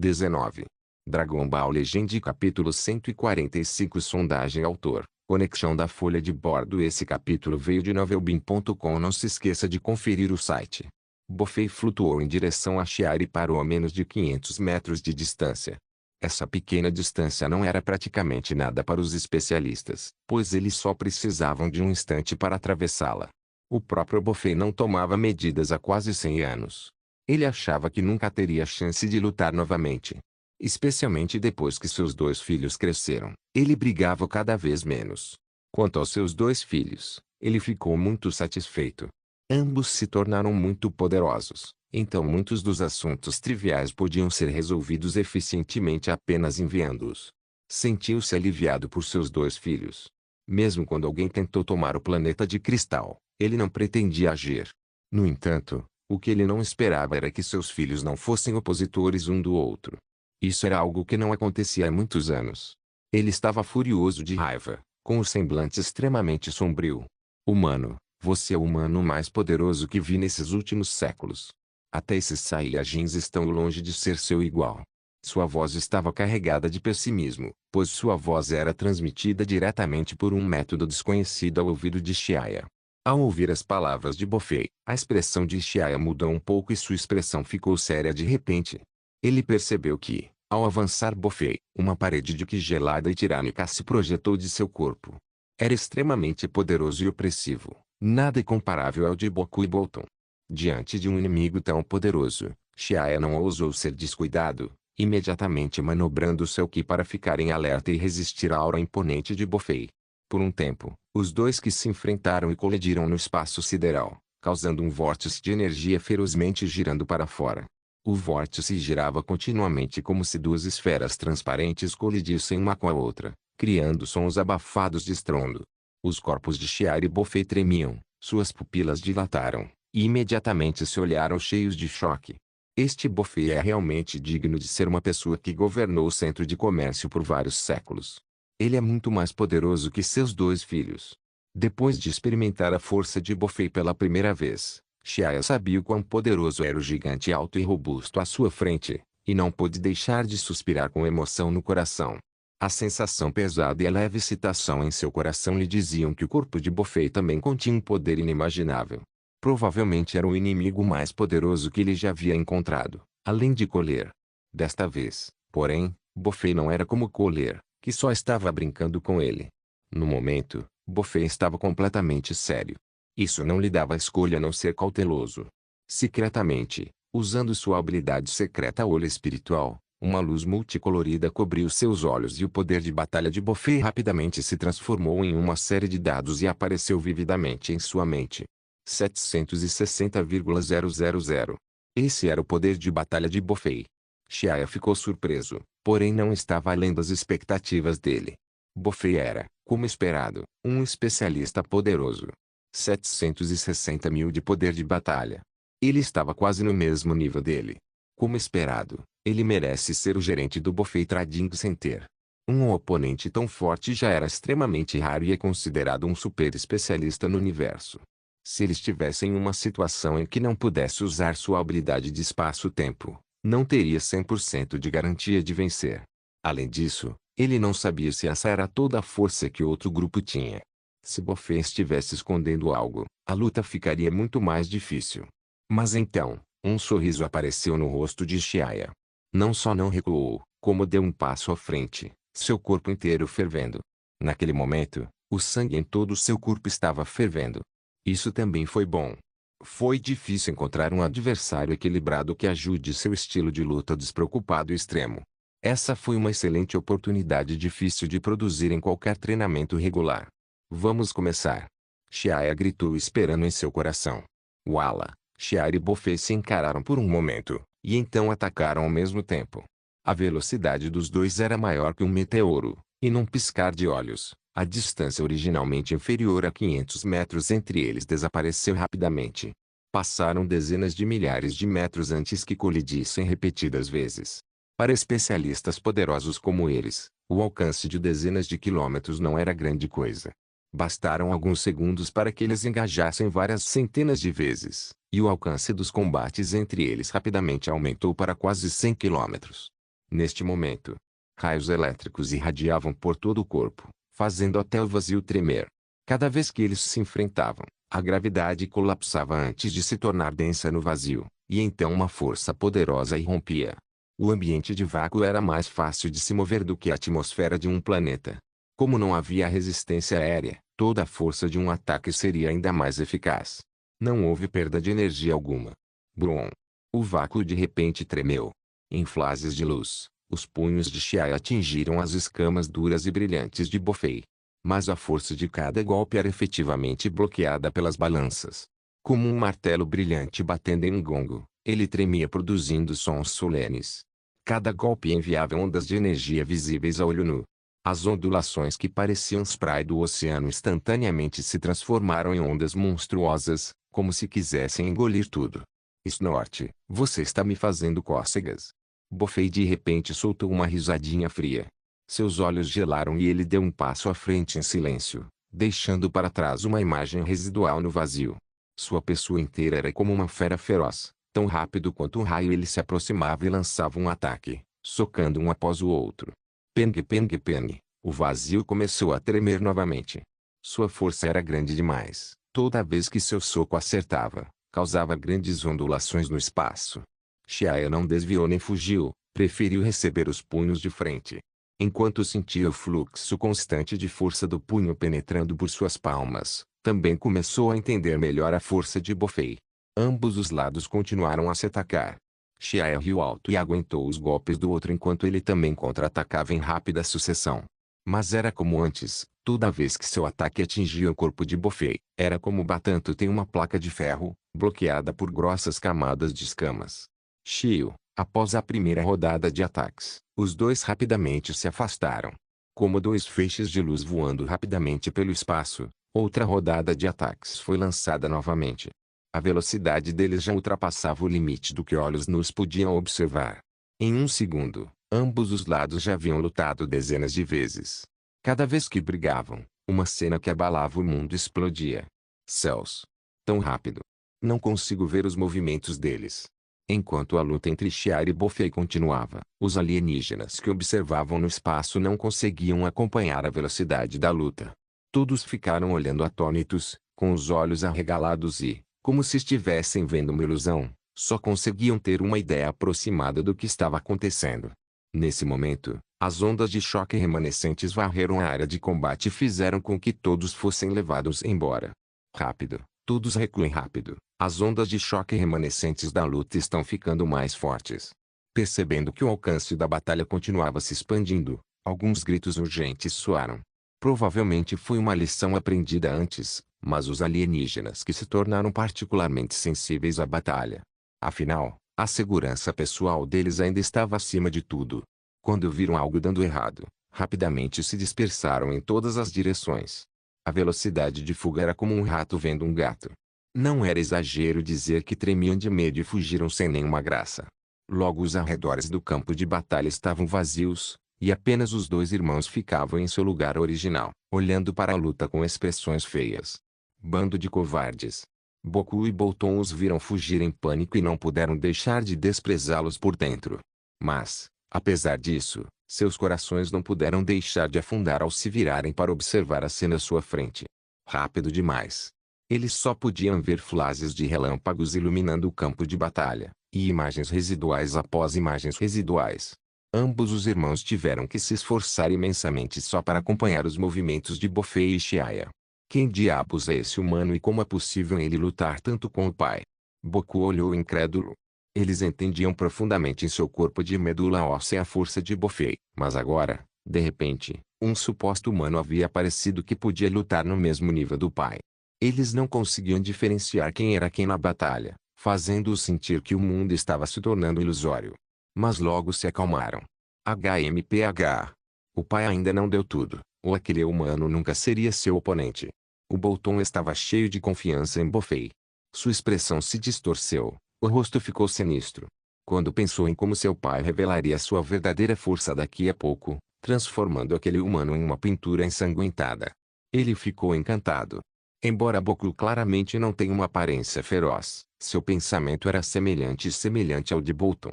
19. Dragon Ball Legend capítulo 145 Sondagem autor, conexão da folha de bordo. Esse capítulo veio de novelbean.com. Não se esqueça de conferir o site. Bofei flutuou em direção a Chiari e parou a menos de 500 metros de distância. Essa pequena distância não era praticamente nada para os especialistas, pois eles só precisavam de um instante para atravessá-la. O próprio Bofei não tomava medidas há quase 100 anos. Ele achava que nunca teria chance de lutar novamente. Especialmente depois que seus dois filhos cresceram, ele brigava cada vez menos. Quanto aos seus dois filhos, ele ficou muito satisfeito. Ambos se tornaram muito poderosos, então muitos dos assuntos triviais podiam ser resolvidos eficientemente apenas enviando-os. Sentiu-se aliviado por seus dois filhos. Mesmo quando alguém tentou tomar o planeta de cristal, ele não pretendia agir. No entanto, o que ele não esperava era que seus filhos não fossem opositores um do outro. Isso era algo que não acontecia há muitos anos. Ele estava furioso de raiva, com o semblante extremamente sombrio. Humano, você é o humano mais poderoso que vi nesses últimos séculos. Até esses Saiyajins estão longe de ser seu igual. Sua voz estava carregada de pessimismo, pois sua voz era transmitida diretamente por um método desconhecido ao ouvido de Chiaya. Ao ouvir as palavras de Bofei, a expressão de Chiaya mudou um pouco e sua expressão ficou séria de repente. Ele percebeu que, ao avançar Bofei, uma parede de ki gelada e tirânica se projetou de seu corpo. Era extremamente poderoso e opressivo, nada incomparável ao de Boku e Bolton. Diante de um inimigo tão poderoso, Chiaya não ousou ser descuidado, imediatamente manobrando seu ki para ficar em alerta e resistir à aura imponente de Bofei. Por um tempo, os dois que se enfrentaram e colidiram no espaço sideral, causando um vórtice de energia ferozmente girando para fora. O vórtice girava continuamente como se duas esferas transparentes colidissem uma com a outra, criando sons abafados de estrondo. Os corpos de Chiari e Bofei tremiam, suas pupilas dilataram, e imediatamente se olharam cheios de choque. Este Bofei é realmente digno de ser uma pessoa que governou o centro de comércio por vários séculos. Ele é muito mais poderoso que seus dois filhos. Depois de experimentar a força de Bofei pela primeira vez, Chiaya sabia o quão poderoso era o gigante alto e robusto à sua frente, e não pôde deixar de suspirar com emoção no coração. A sensação pesada e a leve excitação em seu coração lhe diziam que o corpo de Bofei também continha um poder inimaginável. Provavelmente era o inimigo mais poderoso que ele já havia encontrado, além de Colher. Desta vez, porém, Bofei não era como Colher, que só estava brincando com ele. No momento, Bofei estava completamente sério. Isso não lhe dava escolha a não ser cauteloso. Secretamente, usando sua habilidade secreta olho espiritual, uma luz multicolorida cobriu seus olhos e o poder de batalha de Bofei rapidamente se transformou em uma série de dados e apareceu vividamente em sua mente. 760,000. Esse era o poder de batalha de Bofei. Chiaya ficou surpreso, porém não estava além das expectativas dele. Bofei era, como esperado, um especialista poderoso. 760.000 de poder de batalha. Ele estava quase no mesmo nível dele. Como esperado, ele merece ser o gerente do Bofei Trading Center. Um oponente tão forte já era extremamente raro e é considerado um super especialista no universo. Se ele estivesse em uma situação em que não pudesse usar sua habilidade de espaço-tempo, não teria 100% de garantia de vencer. Além disso, ele não sabia se essa era toda a força que outro grupo tinha. Se Bofei estivesse escondendo algo, a luta ficaria muito mais difícil. Mas então, um sorriso apareceu no rosto de Chiaya. Não só não recuou, como deu um passo à frente, seu corpo inteiro fervendo. Naquele momento, o sangue em todo o seu corpo estava fervendo. Isso também foi bom. Foi difícil encontrar um adversário equilibrado que ajude seu estilo de luta despreocupado e extremo. Essa foi uma excelente oportunidade difícil de produzir em qualquer treinamento regular. Vamos começar. Chiaya gritou esperando em seu coração. Wala, Chiaya e Bofei se encararam por um momento, e então atacaram ao mesmo tempo. A velocidade dos dois era maior que um meteoro, e num piscar de olhos, a distância originalmente inferior a 500 metros entre eles desapareceu rapidamente. Passaram dezenas de milhares de metros antes que colidissem repetidas vezes. Para especialistas poderosos como eles, o alcance de dezenas de quilômetros não era grande coisa. Bastaram alguns segundos para que eles engajassem várias centenas de vezes, e o alcance dos combates entre eles rapidamente aumentou para quase 100 quilômetros. Neste momento, raios elétricos irradiavam por todo o corpo, fazendo até o vazio tremer. Cada vez que eles se enfrentavam, a gravidade colapsava antes de se tornar densa no vazio, e então uma força poderosa irrompia. O ambiente de vácuo era mais fácil de se mover do que a atmosfera de um planeta. Como não havia resistência aérea, toda a força de um ataque seria ainda mais eficaz. Não houve perda de energia alguma. Brum! O vácuo de repente tremeu. Em flashes de luz, os punhos de Xiai atingiram as escamas duras e brilhantes de Bofei. Mas a força de cada golpe era efetivamente bloqueada pelas balanças. Como um martelo brilhante batendo em um gongo, ele tremia produzindo sons solenes. Cada golpe enviava ondas de energia visíveis a olho nu. As ondulações que pareciam spray do oceano instantaneamente se transformaram em ondas monstruosas, como se quisessem engolir tudo. Snort, você está me fazendo cócegas. Bofei de repente soltou uma risadinha fria. Seus olhos gelaram e ele deu um passo à frente em silêncio, deixando para trás uma imagem residual no vazio. Sua pessoa inteira era como uma fera feroz. Tão rápido quanto um raio ele se aproximava e lançava um ataque, socando um após o outro. Peng peng peng, o vazio começou a tremer novamente. Sua força era grande demais. Toda vez que seu soco acertava, causava grandes ondulações no espaço. Xiaia não desviou nem fugiu, preferiu receber os punhos de frente. Enquanto sentia o fluxo constante de força do punho penetrando por suas palmas, também começou a entender melhor a força de Bofei. Ambos os lados continuaram a se atacar. Xiaia riu alto e aguentou os golpes do outro enquanto ele também contra-atacava em rápida sucessão. Mas era como antes, toda vez que seu ataque atingia o corpo de Bofei, era como batendo em uma placa de ferro, bloqueada por grossas camadas de escamas. Xiu, após a primeira rodada de ataques, os dois rapidamente se afastaram. Como dois feixes de luz voando rapidamente pelo espaço, outra rodada de ataques foi lançada novamente. A velocidade deles já ultrapassava o limite do que olhos nus podiam observar. Em um segundo, ambos os lados já haviam lutado dezenas de vezes. Cada vez que brigavam, uma cena que abalava o mundo explodia. Céus! Tão rápido! Não consigo ver os movimentos deles. Enquanto a luta entre Xiar e Bofei continuava, os alienígenas que observavam no espaço não conseguiam acompanhar a velocidade da luta. Todos ficaram olhando atônitos, com os olhos arregalados e, como se estivessem vendo uma ilusão, só conseguiam ter uma ideia aproximada do que estava acontecendo. Nesse momento, as ondas de choque remanescentes varreram a área de combate e fizeram com que todos fossem levados embora. Rápido, todos recuem rápido. As ondas de choque remanescentes da luta estão ficando mais fortes. Percebendo que o alcance da batalha continuava se expandindo, alguns gritos urgentes soaram. Provavelmente foi uma lição aprendida antes, mas os alienígenas que se tornaram particularmente sensíveis à batalha. Afinal, a segurança pessoal deles ainda estava acima de tudo. Quando viram algo dando errado, rapidamente se dispersaram em todas as direções. A velocidade de fuga era como um rato vendo um gato. Não era exagero dizer que tremiam de medo e fugiram sem nenhuma graça. Logo os arredores do campo de batalha estavam vazios, e apenas os dois irmãos ficavam em seu lugar original, olhando para a luta com expressões feias. Bando de covardes! Boku e Bolton os viram fugir em pânico e não puderam deixar de desprezá-los por dentro. Mas, apesar disso, seus corações não puderam deixar de afundar ao se virarem para observar a cena à sua frente. Rápido demais. Eles só podiam ver flashes de relâmpagos iluminando o campo de batalha, e imagens residuais após imagens residuais. Ambos os irmãos tiveram que se esforçar imensamente só para acompanhar os movimentos de Bofei e Xiaia. Quem diabos é esse humano e como é possível ele lutar tanto com o pai? Boku olhou incrédulo. Eles entendiam profundamente em seu corpo de medula óssea a força de Bofei, mas agora, de repente, um suposto humano havia aparecido que podia lutar no mesmo nível do pai. Eles não conseguiam diferenciar quem era quem na batalha, fazendo-os sentir que o mundo estava se tornando ilusório. Mas logo se acalmaram. HMPH. O pai ainda não deu tudo, ou aquele humano nunca seria seu oponente. O Bolton estava cheio de confiança em Bofei. Sua expressão se distorceu, o rosto ficou sinistro. Quando pensou em como seu pai revelaria sua verdadeira força daqui a pouco, transformando aquele humano em uma pintura ensanguentada. Ele ficou encantado. Embora Boku claramente não tenha uma aparência feroz, seu pensamento era semelhante ao de Bolton.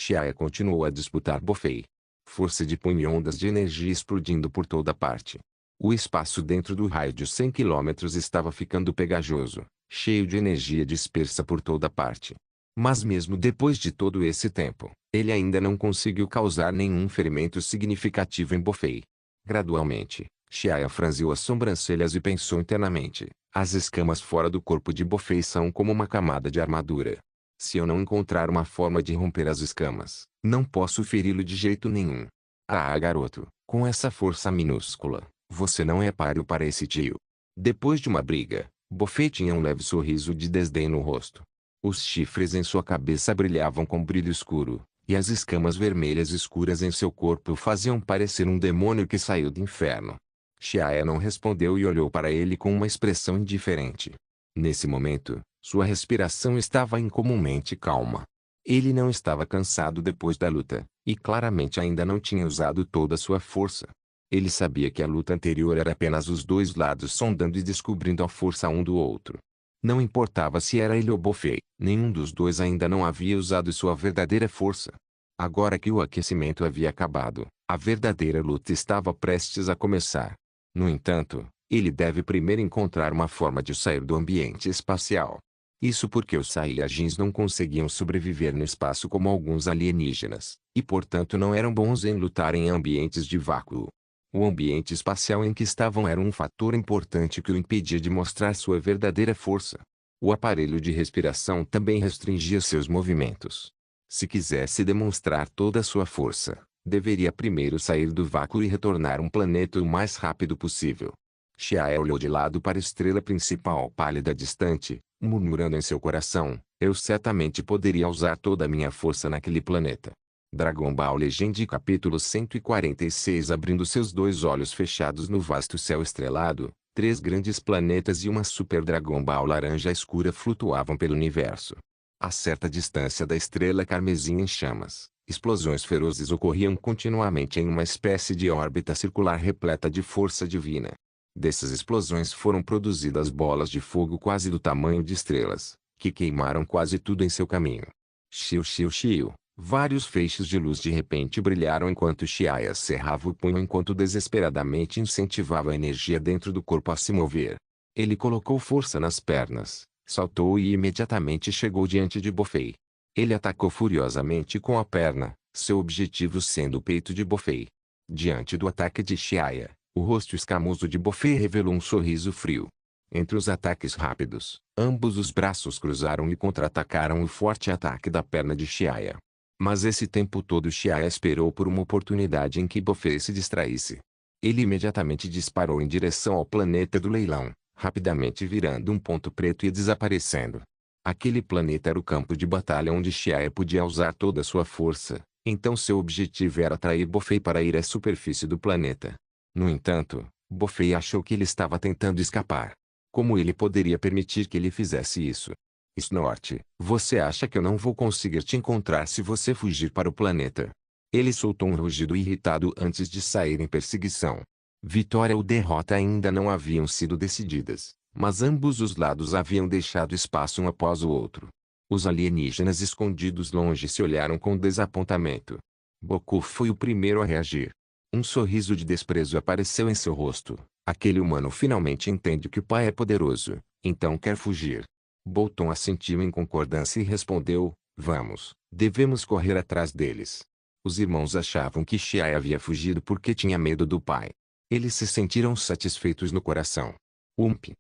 Xiaia continuou a disputar Bofei. Força de punho e ondas de energia explodindo por toda parte. O espaço dentro do raio de 100 quilômetros estava ficando pegajoso, cheio de energia dispersa por toda parte. Mas mesmo depois de todo esse tempo, ele ainda não conseguiu causar nenhum ferimento significativo em Bofei. Gradualmente, Xiaia franziu as sobrancelhas e pensou internamente: as escamas fora do corpo de Bofei são como uma camada de armadura. Se eu não encontrar uma forma de romper as escamas, não posso feri-lo de jeito nenhum. Ah, garoto, com essa força minúscula, você não é páreo para esse tio. Depois de uma briga, Bofei tinha um leve sorriso de desdém no rosto. Os chifres em sua cabeça brilhavam com brilho escuro, e as escamas vermelhas escuras em seu corpo o faziam parecer um demônio que saiu do inferno. Xiaia não respondeu e olhou para ele com uma expressão indiferente. Nesse momento, sua respiração estava incomumente calma. Ele não estava cansado depois da luta, e claramente ainda não tinha usado toda sua força. Ele sabia que a luta anterior era apenas os dois lados sondando e descobrindo a força um do outro. Não importava se era ele ou Bofei, nenhum dos dois ainda não havia usado sua verdadeira força. Agora que o aquecimento havia acabado, a verdadeira luta estava prestes a começar. No entanto, ele deve primeiro encontrar uma forma de sair do ambiente espacial. Isso porque os Saiyajins não conseguiam sobreviver no espaço como alguns alienígenas, e portanto não eram bons em lutar em ambientes de vácuo. O ambiente espacial em que estavam era um fator importante que o impedia de mostrar sua verdadeira força. O aparelho de respiração também restringia seus movimentos. Se quisesse demonstrar toda a sua força, deveria primeiro sair do vácuo e retornar um planeta o mais rápido possível. Xiaia olhou de lado para a estrela principal pálida distante, murmurando em seu coração: eu certamente poderia usar toda a minha força naquele planeta. Dragon Ball Legend capítulo 146. Abrindo seus dois olhos fechados no vasto céu estrelado, 3 grandes planetas e uma Super Dragon Ball laranja escura flutuavam pelo universo. A certa distância da estrela carmesim em chamas, explosões ferozes ocorriam continuamente em uma espécie de órbita circular repleta de força divina. Dessas explosões foram produzidas bolas de fogo quase do tamanho de estrelas, que queimaram quase tudo em seu caminho. Xiu xiu xiu. Vários feixes de luz de repente brilharam enquanto Xiaia cerrava o punho enquanto desesperadamente incentivava a energia dentro do corpo a se mover. Ele colocou força nas pernas, saltou e imediatamente chegou diante de Bofei. Ele atacou furiosamente com a perna, seu objetivo sendo o peito de Bofei. Diante do ataque de Xiaia, o rosto escamoso de Bofei revelou um sorriso frio. Entre os ataques rápidos, ambos os braços cruzaram e contra-atacaram o forte ataque da perna de Xiaia. Mas esse tempo todo Xiaia esperou por uma oportunidade em que Bofei se distraísse. Ele imediatamente disparou em direção ao planeta do leilão, rapidamente virando um ponto preto e desaparecendo. Aquele planeta era o campo de batalha onde Xiaia podia usar toda a sua força, então seu objetivo era atrair Bofei para ir à superfície do planeta. No entanto, Bofei achou que ele estava tentando escapar. Como ele poderia permitir que ele fizesse isso? Snort, você acha que eu não vou conseguir te encontrar se você fugir para o planeta? Ele soltou um rugido irritado antes de sair em perseguição. Vitória ou derrota ainda não haviam sido decididas, mas ambos os lados haviam deixado espaço um após o outro. Os alienígenas escondidos longe se olharam com desapontamento. Goku foi o primeiro a reagir. Um sorriso de desprezo apareceu em seu rosto. Aquele humano finalmente entende que o pai é poderoso, então quer fugir. Bolton assentiu em concordância e respondeu: vamos, devemos correr atrás deles. Os irmãos achavam que Xiaia havia fugido porque tinha medo do pai. Eles se sentiram satisfeitos no coração.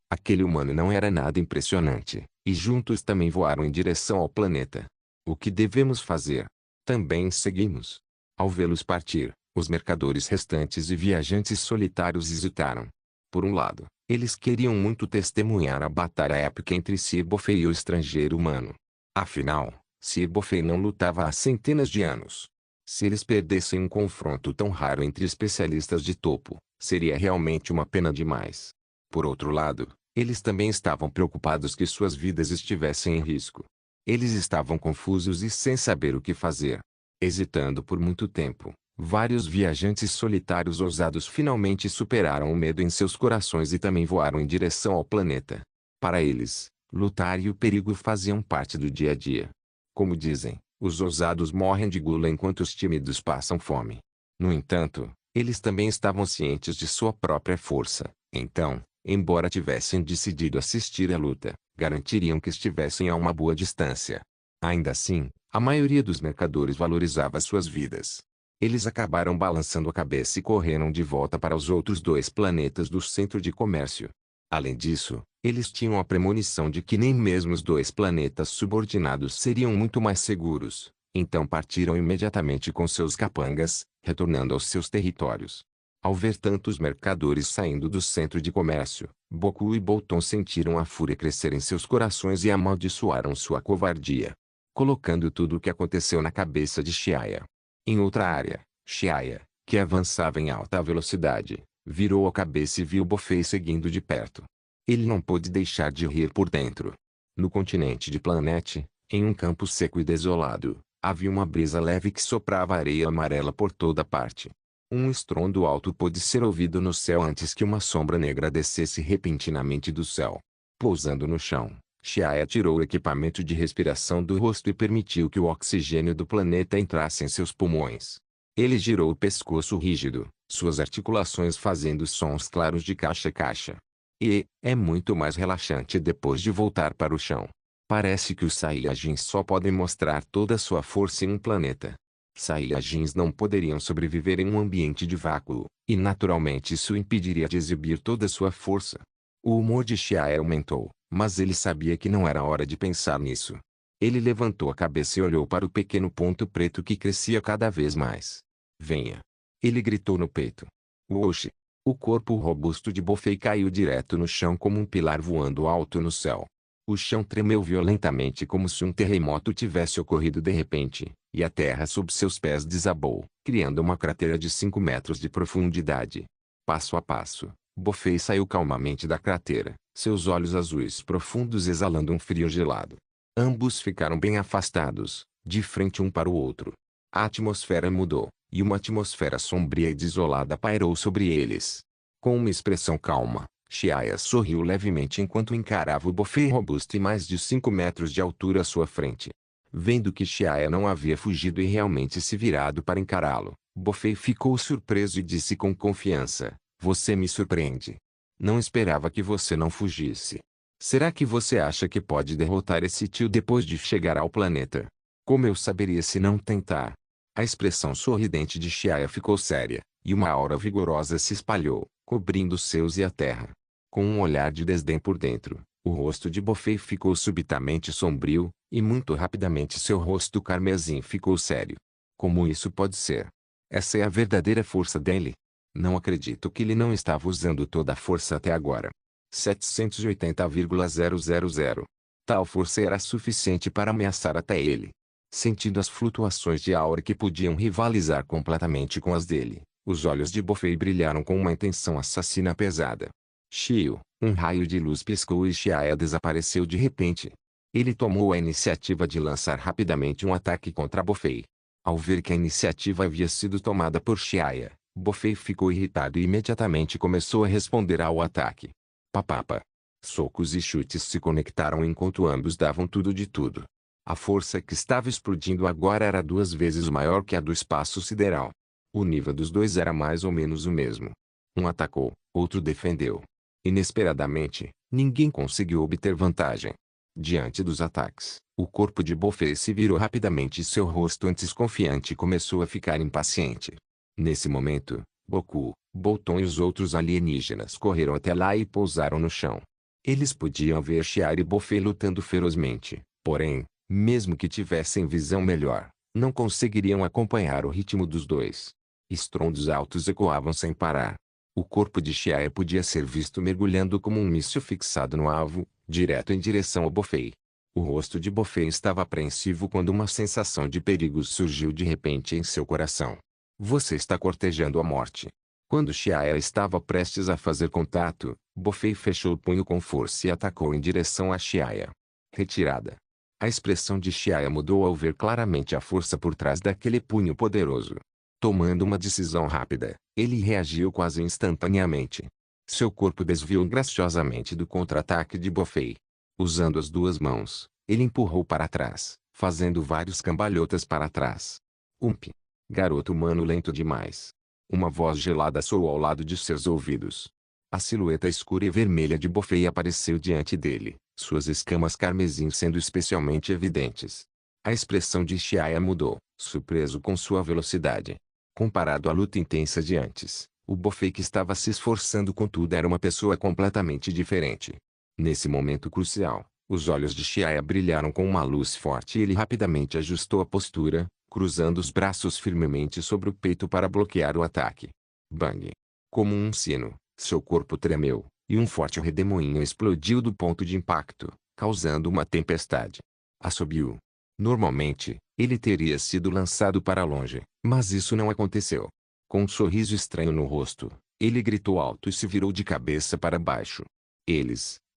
Aquele humano não era nada impressionante, e juntos também voaram em direção ao planeta. O que devemos fazer? Também seguimos. Ao vê-los partir, os mercadores restantes e viajantes solitários hesitaram. Por um lado, eles queriam muito testemunhar a batalha épica entre Sir Bofei e o estrangeiro humano. Afinal, Sir Bofei não lutava há centenas de anos. Se eles perdessem um confronto tão raro entre especialistas de topo, seria realmente uma pena demais. Por outro lado, eles também estavam preocupados que suas vidas estivessem em risco. Eles estavam confusos e sem saber o que fazer. Hesitando por muito tempo, vários viajantes solitários ousados finalmente superaram o medo em seus corações e também voaram em direção ao planeta. Para eles, lutar e o perigo faziam parte do dia a dia. Como dizem, Os ousados morrem de gula enquanto os tímidos passam fome. No entanto, eles também estavam cientes de sua própria força. Então, embora tivessem decidido assistir à luta, garantiriam que estivessem a uma boa distância. Ainda assim, a maioria dos mercadores valorizava suas vidas. Eles acabaram balançando a cabeça e correram de volta para os outros 2 planetas do centro de comércio. Além disso, eles tinham a premonição de que nem mesmo os 2 planetas subordinados seriam muito mais seguros. Então partiram imediatamente com seus capangas, retornando aos seus territórios. Ao ver tantos mercadores saindo do centro de comércio, Boku e Bolton sentiram a fúria crescer em seus corações e amaldiçoaram sua covardia. Colocando tudo o que aconteceu na cabeça de Chiaya. Em outra área, Chiaya, que avançava em alta velocidade, virou a cabeça e viu Bofei seguindo de perto. Ele não pôde deixar de rir por dentro. No continente de Planete, em um campo seco e desolado, havia uma brisa leve que soprava areia amarela por toda parte. Um estrondo alto pôde ser ouvido no céu antes que uma sombra negra descesse repentinamente do céu. Pousando no chão, Chiaya tirou o equipamento de respiração do rosto e permitiu que o oxigênio do planeta entrasse em seus pulmões. Ele girou o pescoço rígido, suas articulações fazendo sons claros de caixa-caixa. E é muito mais relaxante depois de voltar para o chão. Parece que os Saiyajins só podem mostrar toda a sua força em um planeta. Saiyajins não poderiam sobreviver em um ambiente de vácuo, e naturalmente isso impediria de exibir toda a sua força. O humor de Chiaya aumentou, mas ele sabia que não era hora de pensar nisso. Ele levantou a cabeça e olhou para o pequeno ponto preto que crescia cada vez mais. Venha! Ele gritou no peito. Oxi! O corpo robusto de Bofei caiu direto no chão como um pilar voando alto no céu. O chão tremeu violentamente como se um terremoto tivesse ocorrido de repente, e a terra sob seus pés desabou, criando uma cratera de 5 metros de profundidade. Passo a passo, Bofei saiu calmamente da cratera, seus olhos azuis profundos exalando um frio gelado. Ambos ficaram bem afastados, de frente um para o outro. A atmosfera mudou, e uma atmosfera sombria e desolada pairou sobre eles. Com uma expressão calma, Chiaya sorriu levemente enquanto encarava o Bofei robusto e mais de 5 metros de altura à sua frente. Vendo que Chiaya não havia fugido e realmente se virado para encará-lo, Bofei ficou surpreso e disse com confiança: Você me surpreende. Não esperava que você não fugisse. Será que você acha que pode derrotar esse tio depois de chegar ao planeta? Como eu saberia se não tentar? A expressão sorridente de Chiaya ficou séria, e uma aura vigorosa se espalhou, cobrindo os céus e a terra. Com um olhar de desdém por dentro, o rosto de Bofei ficou subitamente sombrio, e muito rapidamente seu rosto carmesim ficou sério. Como isso pode ser? Essa é a verdadeira força dele? Não acredito que ele não estava usando toda a força até agora. 780,000. Tal força era suficiente para ameaçar até ele. Sentindo as flutuações de aura que podiam rivalizar completamente com as dele, os olhos de Bofei brilharam com uma intenção assassina pesada. Shio, um raio de luz piscou e Chiaya desapareceu de repente. Ele tomou a iniciativa de lançar rapidamente um ataque contra Bofei. Ao ver que a iniciativa havia sido tomada por Chiaya, Bofei ficou irritado e imediatamente começou a responder ao ataque. Papapa. Socos e chutes se conectaram enquanto ambos davam tudo de tudo. A força que estava explodindo agora era 2 vezes maior que a do espaço sideral. O nível dos dois era mais ou menos o mesmo. Um atacou, outro defendeu. Inesperadamente, ninguém conseguiu obter vantagem. Diante dos ataques, o corpo de Bofei se virou rapidamente e seu rosto antes confiante começou a ficar impaciente. Nesse momento, Boku, Bolton e os outros alienígenas correram até lá e pousaram no chão. Eles podiam ver Chiaya e Bofei lutando ferozmente, porém, mesmo que tivessem visão melhor, não conseguiriam acompanhar o ritmo dos dois. Estrondos altos ecoavam sem parar. O corpo de Chiaya podia ser visto mergulhando como um míssil fixado no alvo, direto em direção ao Bofei. O rosto de Bofei estava apreensivo quando uma sensação de perigo surgiu de repente em seu coração. Você está cortejando a morte. Quando Chiaya estava prestes a fazer contato, Bofei fechou o punho com força e atacou em direção a Chiaya. Retirada. A expressão de Chiaya mudou ao ver claramente a força por trás daquele punho poderoso. Tomando uma decisão rápida, ele reagiu quase instantaneamente. Seu corpo desviou graciosamente do contra-ataque de Bofei. Usando as 2 mãos, ele empurrou para trás, fazendo vários cambalhotas para trás. Ump! Garoto humano lento demais. Uma voz gelada soou ao lado de seus ouvidos. A silhueta escura e vermelha de Bofei apareceu diante dele, suas escamas carmesim sendo especialmente evidentes. A expressão de Xiaia mudou, surpreso com sua velocidade. Comparado à luta intensa de antes, o Bofei que estava se esforçando com tudo era uma pessoa completamente diferente. Nesse momento crucial, os olhos de Xiaia brilharam com uma luz forte e ele rapidamente ajustou a postura, cruzando os braços firmemente sobre o peito para bloquear o ataque. Bang! Como um sino, seu corpo tremeu, e um forte redemoinho explodiu do ponto de impacto, causando uma tempestade. Assobiou. Normalmente, ele teria sido lançado para longe, mas isso não aconteceu. Com um sorriso estranho no rosto, ele gritou alto e se virou de cabeça para baixo.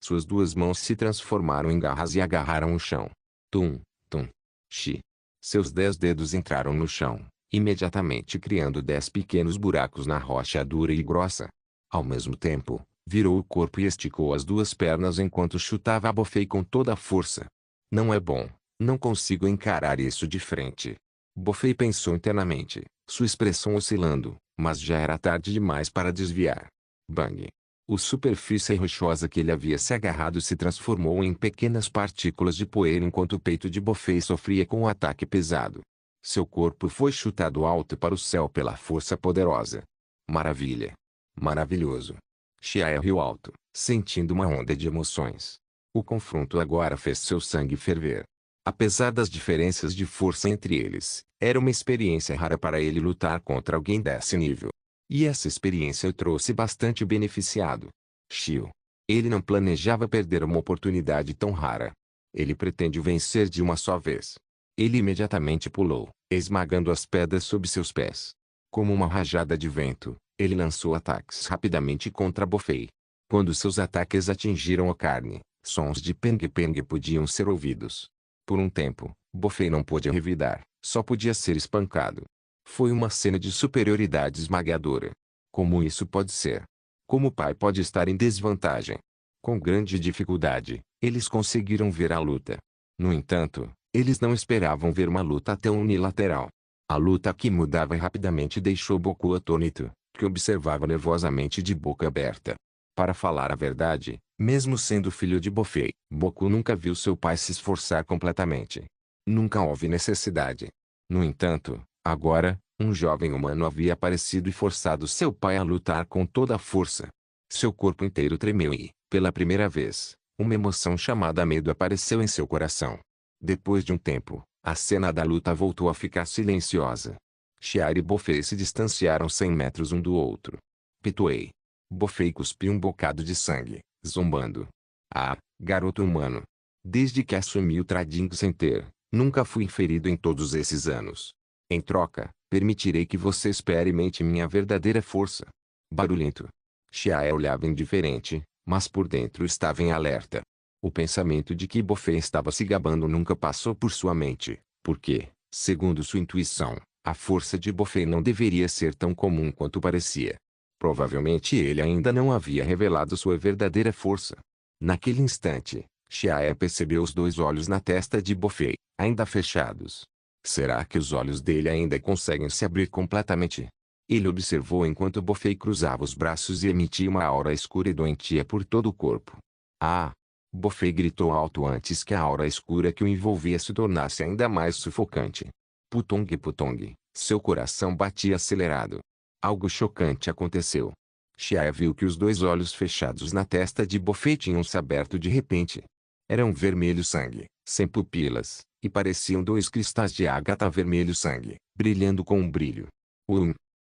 Suas duas mãos se transformaram em garras e agarraram o chão. Tum, tum. Chi. Seus 10 dedos entraram no chão, imediatamente criando 10 pequenos buracos na rocha dura e grossa. Ao mesmo tempo, virou o corpo e esticou as duas pernas enquanto chutava a Bofei com toda a força. Não é bom, não consigo encarar isso de frente. Bofei pensou internamente, sua expressão oscilando, mas já era tarde demais para desviar. Bang! A superfície rochosa que ele havia se agarrado se transformou em pequenas partículas de poeira enquanto o peito de Bofei sofria com um ataque pesado. Seu corpo foi chutado alto para o céu pela força poderosa. Maravilha! Maravilhoso! Xiaia riu alto, sentindo uma onda de emoções. O confronto agora fez seu sangue ferver. Apesar das diferenças de força entre eles, era uma experiência rara para ele lutar contra alguém desse nível. E essa experiência o trouxe bastante beneficiado. Xiu. Ele não planejava perder uma oportunidade tão rara. Ele pretende vencer de uma só vez. Ele imediatamente pulou, esmagando as pedras sob seus pés. Como uma rajada de vento, ele lançou ataques rapidamente contra Bofei. Quando seus ataques atingiram a carne, sons de peng-peng podiam ser ouvidos. Por um tempo, Bofei não pôde revidar, só podia ser espancado. Foi uma cena de superioridade esmagadora. Como isso pode ser? Como o pai pode estar em desvantagem? Com grande dificuldade, eles conseguiram ver a luta. No entanto, eles não esperavam ver uma luta tão unilateral. A luta que mudava rapidamente deixou Boku atônito, que observava nervosamente de boca aberta. Para falar a verdade, mesmo sendo filho de Bofei, Boku nunca viu seu pai se esforçar completamente. Nunca houve necessidade. No entanto, agora, um jovem humano havia aparecido e forçado seu pai a lutar com toda a força. Seu corpo inteiro tremeu e, pela primeira vez, uma emoção chamada medo apareceu em seu coração. Depois de um tempo, a cena da luta voltou a ficar silenciosa. Xiaia e Bofei se distanciaram 100 metros um do outro. Pituei. Bofei cuspiu um bocado de sangue, zombando. Ah, garoto humano. Desde que assumi o Trading Center, nunca fui ferido em todos esses anos. Em troca, permitirei que você experimente minha verdadeira força. Barulhento. Xiaia olhava indiferente, mas por dentro estava em alerta. O pensamento de que Bofei estava se gabando nunca passou por sua mente, porque, segundo sua intuição, a força de Bofei não deveria ser tão comum quanto parecia. Provavelmente ele ainda não havia revelado sua verdadeira força. Naquele instante, Xiaia percebeu os dois olhos na testa de Bofei, ainda fechados. Será que os olhos dele ainda conseguem se abrir completamente? Ele observou enquanto Bofei cruzava os braços e emitia uma aura escura e doentia por todo o corpo. Ah! Bofei gritou alto antes que a aura escura que o envolvia se tornasse ainda mais sufocante. Putong Putong, seu coração batia acelerado. Algo chocante aconteceu. Xiaia viu que os dois olhos fechados na testa de Bofei tinham se aberto de repente. Eram vermelho sangue, sem pupilas, e pareciam dois cristais de ágata vermelho sangue, brilhando com um brilho.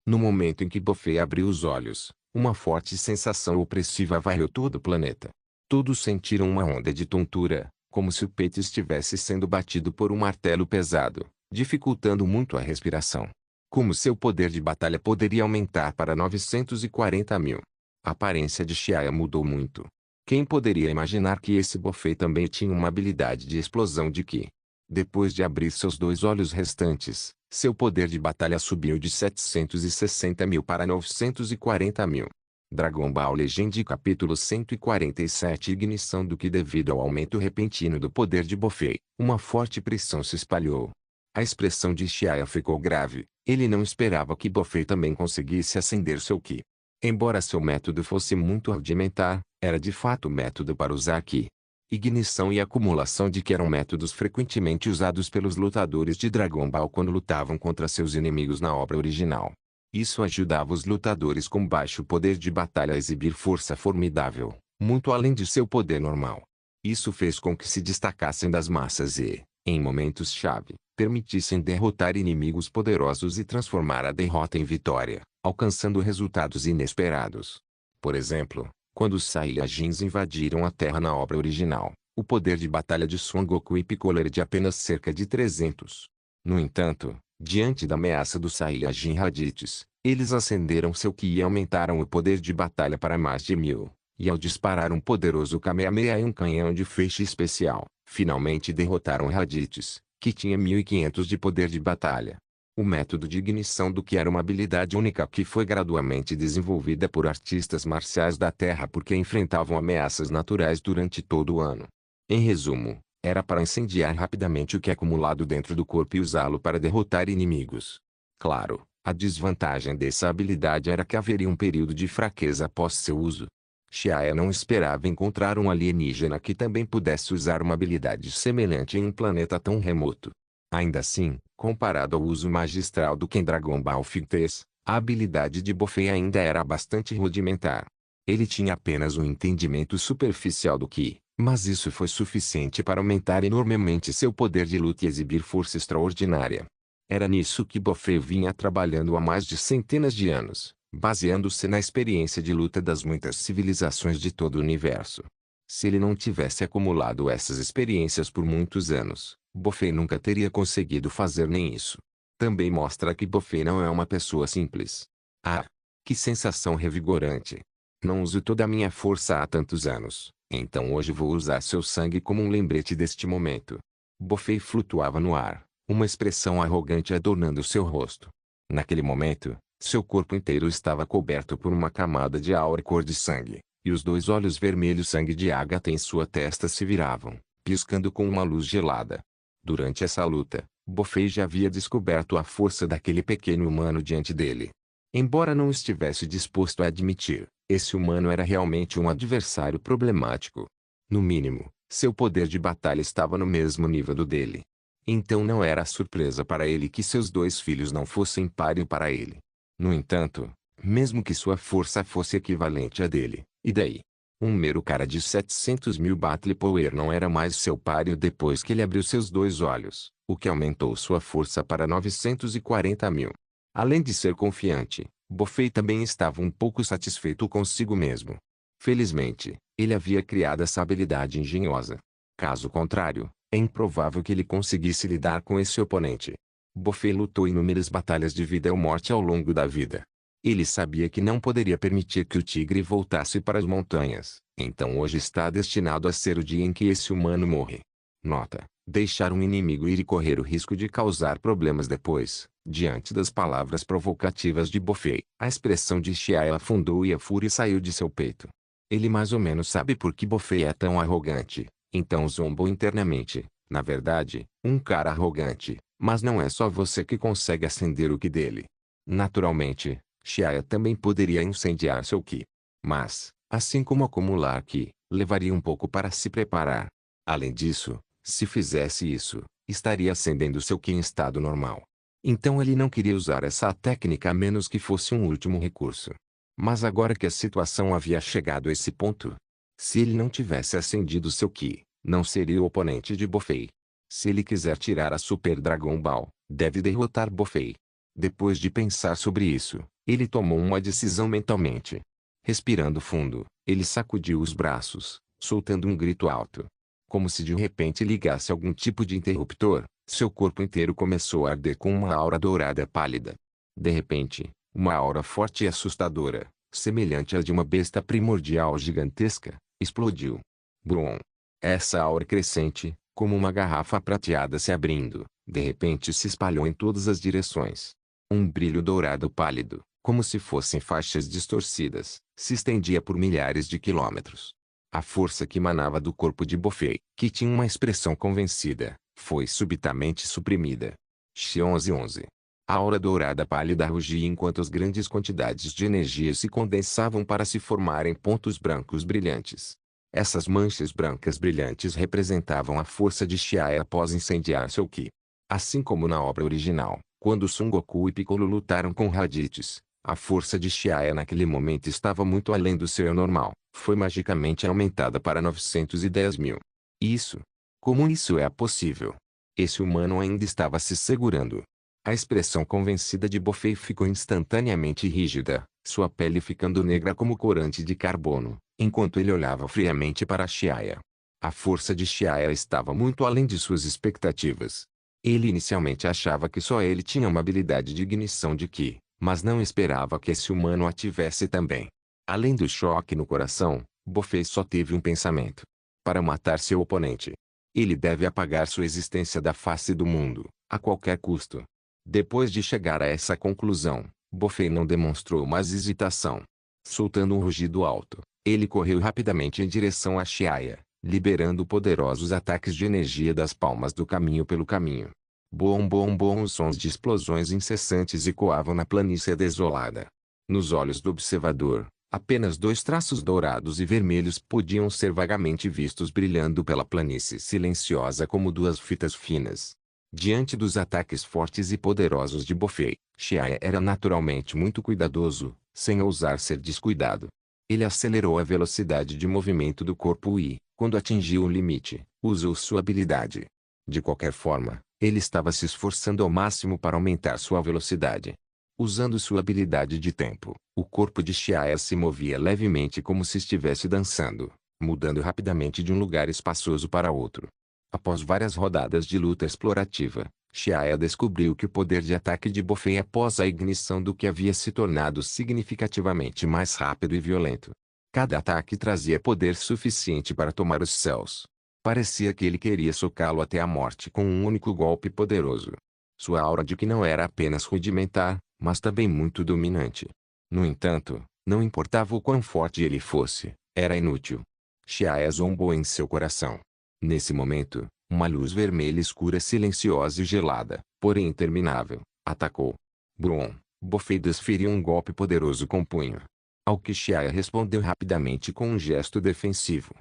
No momento em que Bofei abriu os olhos, uma forte sensação opressiva varreu todo o planeta. Todos sentiram uma onda de tontura, como se o peito estivesse sendo batido por um martelo pesado, dificultando muito a respiração. Como seu poder de batalha poderia aumentar para 940.000. A aparência de Xiaia mudou muito. Quem poderia imaginar que esse Bofei também tinha uma habilidade de explosão de Qi? Depois de abrir seus dois olhos restantes, seu poder de batalha subiu de 760.000 para 940.000. Dragon Ball Legend capítulo 147 Ignição do Ki. Devido ao aumento repentino do poder de Bofei, uma forte pressão se espalhou. A expressão de Xiaoya ficou grave. Ele não esperava que Bofei também conseguisse acender seu Ki. Embora seu método fosse muito rudimentar, era de fato método para usar Ki. Ignição e acumulação de Ki eram métodos frequentemente usados pelos lutadores de Dragon Ball quando lutavam contra seus inimigos na obra original. Isso ajudava os lutadores com baixo poder de batalha a exibir força formidável, muito além de seu poder normal. Isso fez com que se destacassem das massas e, em momentos-chave, permitissem derrotar inimigos poderosos e transformar a derrota em vitória, alcançando resultados inesperados. Por exemplo, quando os Saiyajins invadiram a Terra na obra original, o poder de batalha de Son Goku e Piccolo era de apenas cerca de 300. No entanto, diante da ameaça dos Saiyajin Raditz, eles acenderam seu Ki e aumentaram o poder de batalha para mais de 1000. E ao disparar um poderoso Kamehameha e um canhão de feixe especial, finalmente derrotaram Raditz, que tinha 1500 de poder de batalha. O método de ignição do Ki era uma habilidade única que foi gradualmente desenvolvida por artistas marciais da Terra porque enfrentavam ameaças naturais durante todo o ano. Em resumo, era para incendiar rapidamente o Ki acumulado dentro do corpo e usá-lo para derrotar inimigos. Claro, a desvantagem dessa habilidade era que haveria um período de fraqueza após seu uso. Xiaoya não esperava encontrar um alienígena que também pudesse usar uma habilidade semelhante em um planeta tão remoto. Ainda assim, comparado ao uso magistral do Ki em Dragon Ball FighterZ, a habilidade de Bofei ainda era bastante rudimentar. Ele tinha apenas um entendimento superficial do Ki, mas isso foi suficiente para aumentar enormemente seu poder de luta e exibir força extraordinária. Era nisso que Bofei vinha trabalhando há mais de centenas de anos, baseando-se na experiência de luta das muitas civilizações de todo o universo. Se ele não tivesse acumulado essas experiências por muitos anos, Bofei nunca teria conseguido fazer nem isso. Também mostra que Bofei não é uma pessoa simples. Ah, que sensação revigorante! Não uso toda a minha força há tantos anos, então hoje vou usar seu sangue como um lembrete deste momento. Bofei flutuava no ar, uma expressão arrogante adornando seu rosto. Naquele momento, seu corpo inteiro estava coberto por uma camada de aura cor de sangue, e os dois olhos vermelhos sangue de ágata em sua testa se viravam, piscando com uma luz gelada. Durante essa luta, Bofei já havia descoberto a força daquele pequeno humano diante dele. Embora não estivesse disposto a admitir, esse humano era realmente um adversário problemático. No mínimo, seu poder de batalha estava no mesmo nível do dele. Então não era surpresa para ele que seus dois filhos não fossem páreo para ele. No entanto, mesmo que sua força fosse equivalente à dele, e daí? Um mero cara de 700.000 Battle Power não era mais seu páreo depois que ele abriu seus dois olhos, o que aumentou sua força para 940.000. Além de ser confiante, Bofei também estava um pouco satisfeito consigo mesmo. Felizmente, ele havia criado essa habilidade engenhosa. Caso contrário, é improvável que ele conseguisse lidar com esse oponente. Bofei lutou inúmeras batalhas de vida ou morte ao longo da vida. Ele sabia que não poderia permitir que o tigre voltasse para as montanhas, então hoje está destinado a ser o dia em que esse humano morre. Nota: deixar um inimigo ir e correr o risco de causar problemas depois. Diante das palavras provocativas de Bofei, a expressão de Xiaoya afundou e a fúria saiu de seu peito. Ele mais ou menos sabe por que Bofei é tão arrogante, então zombou internamente. Na verdade, um cara arrogante, mas não é só você que consegue acender o Ki dele. Naturalmente, Xiaoya também poderia incendiar seu Ki. Mas, assim como acumular Ki, levaria um pouco para se preparar. Além disso, se fizesse isso, estaria acendendo seu Ki em estado normal. Então ele não queria usar essa técnica a menos que fosse um último recurso. Mas agora que a situação havia chegado a esse ponto, se ele não tivesse acendido seu Ki, não seria o oponente de Bofei. Se ele quiser tirar a Super Dragon Ball, deve derrotar Bofei. Depois de pensar sobre isso, ele tomou uma decisão mentalmente. Respirando fundo, ele sacudiu os braços, soltando um grito alto. Como se de repente ligasse algum tipo de interruptor, seu corpo inteiro começou a arder com uma aura dourada pálida. De repente, uma aura forte e assustadora, semelhante à de uma besta primordial gigantesca, explodiu. Brum! Essa aura crescente, como uma garrafa prateada se abrindo, de repente se espalhou em todas as direções. Um brilho dourado pálido, como se fossem faixas distorcidas, se estendia por milhares de quilômetros. A força que emanava do corpo de Buffet, que tinha uma expressão convencida, foi subitamente suprimida. X1111. A aura dourada pálida rugia enquanto as grandes quantidades de energia se condensavam para se formarem pontos brancos brilhantes. Essas manchas brancas brilhantes representavam a força de Xiaia após incendiar seu Ki. Assim como na obra original, quando Son Goku e Piccolo lutaram com Raditz, a força de Xiaia naquele momento estava muito além do seu normal, foi magicamente aumentada para 910.000. Isso? Como isso é possível? Esse humano ainda estava se segurando. A expressão convencida de Buffet ficou instantaneamente rígida, sua pele ficando negra como corante de carbono, enquanto ele olhava friamente para Xiaia. A força de Xiaia estava muito além de suas expectativas. Ele inicialmente achava que só ele tinha uma habilidade de ignição de Ki, mas não esperava que esse humano a tivesse também. Além do choque no coração, Buffet só teve um pensamento: para matar seu oponente. Ele deve apagar sua existência da face do mundo, a qualquer custo. Depois de chegar a essa conclusão, Buffet não demonstrou mais hesitação. Soltando um rugido alto, ele correu rapidamente em direção a Xiaia, liberando poderosos ataques de energia das palmas do caminho pelo caminho. Bom bom bom, os sons de explosões incessantes ecoavam na planície desolada. Nos olhos do observador, apenas dois traços dourados e vermelhos podiam ser vagamente vistos brilhando pela planície silenciosa como duas fitas finas. Diante dos ataques fortes e poderosos de Buffet, Xiaia era naturalmente muito cuidadoso, sem ousar ser descuidado. Ele acelerou a velocidade de movimento do corpo e, quando atingiu o limite, usou sua habilidade. De qualquer forma, ele estava se esforçando ao máximo para aumentar sua velocidade. Usando sua habilidade de tempo, o corpo de Xiaia se movia levemente como se estivesse dançando, mudando rapidamente de um lugar espaçoso para outro. Após várias rodadas de luta explorativa, Xiaia descobriu que o poder de ataque de Buffet após a ignição do Ki havia se tornado significativamente mais rápido e violento. Cada ataque trazia poder suficiente para tomar os céus. Parecia que ele queria socá-lo até a morte com um único golpe poderoso. Sua aura de Ki não era apenas rudimentar, mas também muito dominante. No entanto, não importava o quão forte ele fosse, era inútil. Xiaia zombou em seu coração. Nesse momento, uma luz vermelha escura silenciosa e gelada, porém interminável, atacou. Brum! Buffet desferiu um golpe poderoso com o punho. Ao que Xiaia respondeu rapidamente com um gesto defensivo.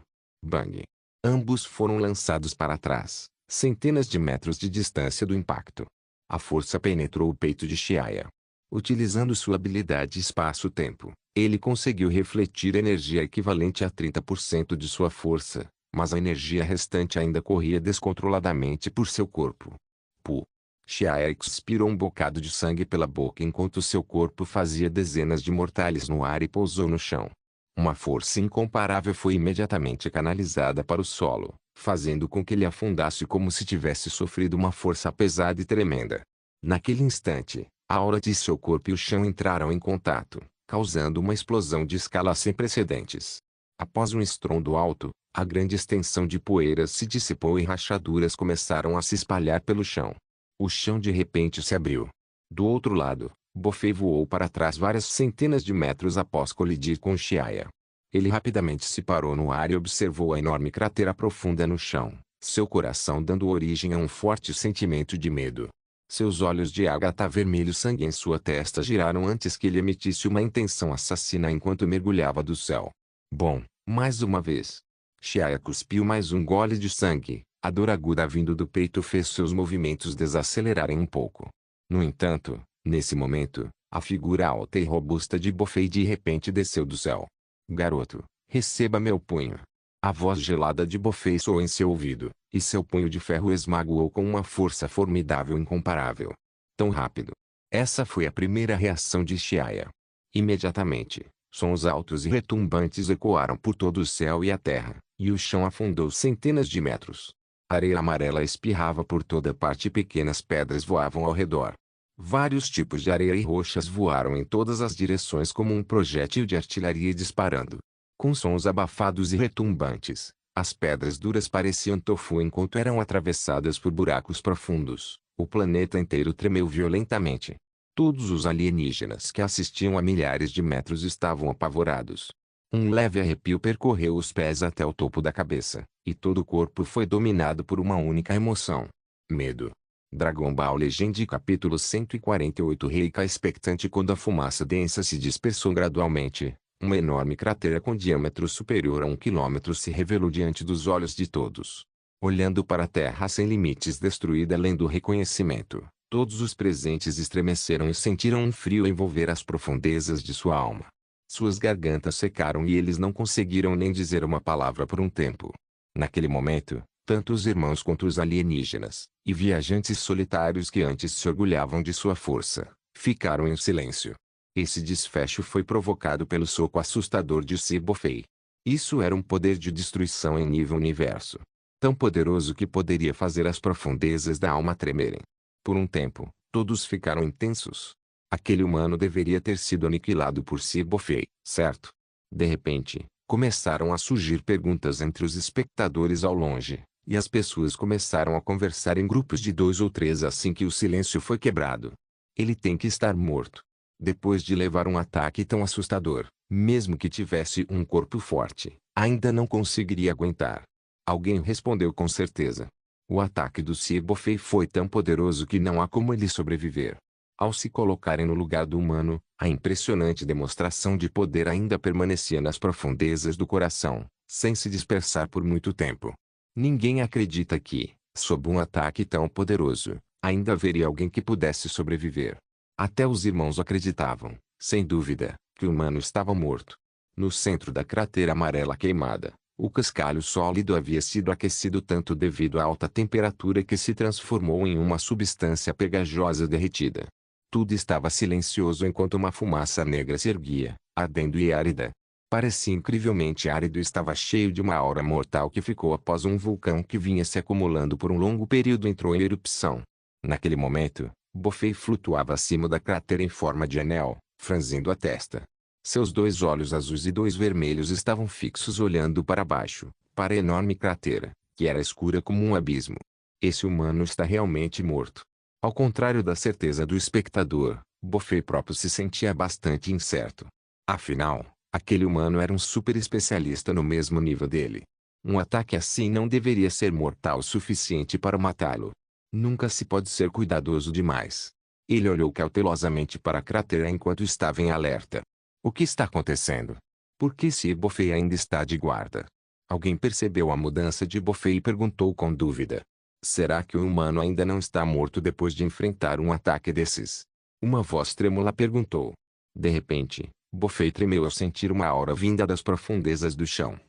Bang! Ambos foram lançados para trás, centenas de metros de distância do impacto. A força penetrou o peito de Xiaia. Utilizando sua habilidade espaço-tempo, ele conseguiu refletir energia equivalente a 30% de sua força, mas a energia restante ainda corria descontroladamente por seu corpo. Pu! Xiaia expirou um bocado de sangue pela boca enquanto seu corpo fazia dezenas de mortais no ar e pousou no chão. Uma força incomparável foi imediatamente canalizada para o solo, fazendo com que ele afundasse como se tivesse sofrido uma força pesada e tremenda. Naquele instante, a aura de seu corpo e o chão entraram em contato, causando uma explosão de escala sem precedentes. Após um estrondo alto, a grande extensão de poeira se dissipou e rachaduras começaram a se espalhar pelo chão. O chão de repente se abriu. Do outro lado, Buffet voou para trás várias centenas de metros após colidir com Xiaia. Ele rapidamente se parou no ar e observou a enorme cratera profunda no chão, seu coração dando origem a um forte sentimento de medo. Seus olhos de ágata vermelho sangue em sua testa giraram antes que ele emitisse uma intenção assassina enquanto mergulhava do céu. Bom, mais uma vez. Xiaia cuspiu mais um gole de sangue, a dor aguda vindo do peito fez seus movimentos desacelerarem um pouco. No entanto, nesse momento, a figura alta e robusta de Buffet de repente desceu do céu. Garoto, receba meu punho. A voz gelada de Buffet soou em seu ouvido, e seu punho de ferro esmagoou com uma força formidável e incomparável. Tão rápido. Essa foi a primeira reação de Xiaia. Imediatamente, sons altos e retumbantes ecoaram por todo o céu e a terra, e o chão afundou centenas de metros. Areia amarela espirrava por toda parte e pequenas pedras voavam ao redor. Vários tipos de areia e rochas voaram em todas as direções como um projétil de artilharia disparando. Com sons abafados e retumbantes, as pedras duras pareciam tofu enquanto eram atravessadas por buracos profundos. O planeta inteiro tremeu violentamente. Todos os alienígenas que assistiam a milhares de metros estavam apavorados. Um leve arrepio percorreu os pés até o topo da cabeça, e todo o corpo foi dominado por uma única emoção: medo. Dragon Ball Legend capítulo 148. Reika expectante. Quando a fumaça densa se dispersou gradualmente, uma enorme cratera com diâmetro superior a 1 quilômetro se revelou diante dos olhos de todos. Olhando para a terra sem limites destruída além do reconhecimento, todos os presentes estremeceram e sentiram um frio envolver as profundezas de sua alma. Suas gargantas secaram e eles não conseguiram nem dizer uma palavra por um tempo. Naquele momento, tanto os irmãos quanto os alienígenas, e viajantes solitários que antes se orgulhavam de sua força, ficaram em silêncio. Esse desfecho foi provocado pelo soco assustador de Sibofei. Isso era um poder de destruição em nível universo. Tão poderoso que poderia fazer as profundezas da alma tremerem. Por um tempo, todos ficaram intensos. Aquele humano deveria ter sido aniquilado por Sibofei, certo? De repente, começaram a surgir perguntas entre os espectadores ao longe, e as pessoas começaram a conversar em grupos de 2 ou 3 assim que o silêncio foi quebrado. Ele tem que estar morto. Depois de levar um ataque tão assustador, mesmo que tivesse um corpo forte, ainda não conseguiria aguentar. Alguém respondeu com certeza. O ataque do Sibofei foi tão poderoso que não há como ele sobreviver. Ao se colocarem no lugar do humano, a impressionante demonstração de poder ainda permanecia nas profundezas do coração, sem se dispersar por muito tempo. Ninguém acredita que, sob um ataque tão poderoso, ainda haveria alguém que pudesse sobreviver. Até os irmãos acreditavam, sem dúvida, que o humano estava morto. No centro da cratera amarela queimada, o cascalho sólido havia sido aquecido tanto devido à alta temperatura que se transformou em uma substância pegajosa derretida. Tudo estava silencioso enquanto uma fumaça negra se erguia, ardendo e árida. Parecia incrivelmente árido e estava cheio de uma aura mortal que ficou após um vulcão que vinha se acumulando por um longo período entrou em erupção. Naquele momento, Bofei flutuava acima da cratera em forma de anel, franzindo a testa. Seus 2 olhos azuis e 2 vermelhos estavam fixos olhando para baixo, para a enorme cratera, que era escura como um abismo. Esse humano está realmente morto. Ao contrário da certeza do espectador, Bofei próprio se sentia bastante incerto. Afinal, aquele humano era um super especialista no mesmo nível dele. Um ataque assim não deveria ser mortal o suficiente para matá-lo. Nunca se pode ser cuidadoso demais. Ele olhou cautelosamente para a cratera enquanto estava em alerta. O que está acontecendo? Por que Sibofei ainda está de guarda? Alguém percebeu a mudança de Bofei e perguntou com dúvida. Será que o humano ainda não está morto depois de enfrentar um ataque desses? Uma voz trêmula perguntou. De repente, Bofei tremeu ao sentir uma aura vinda das profundezas do chão.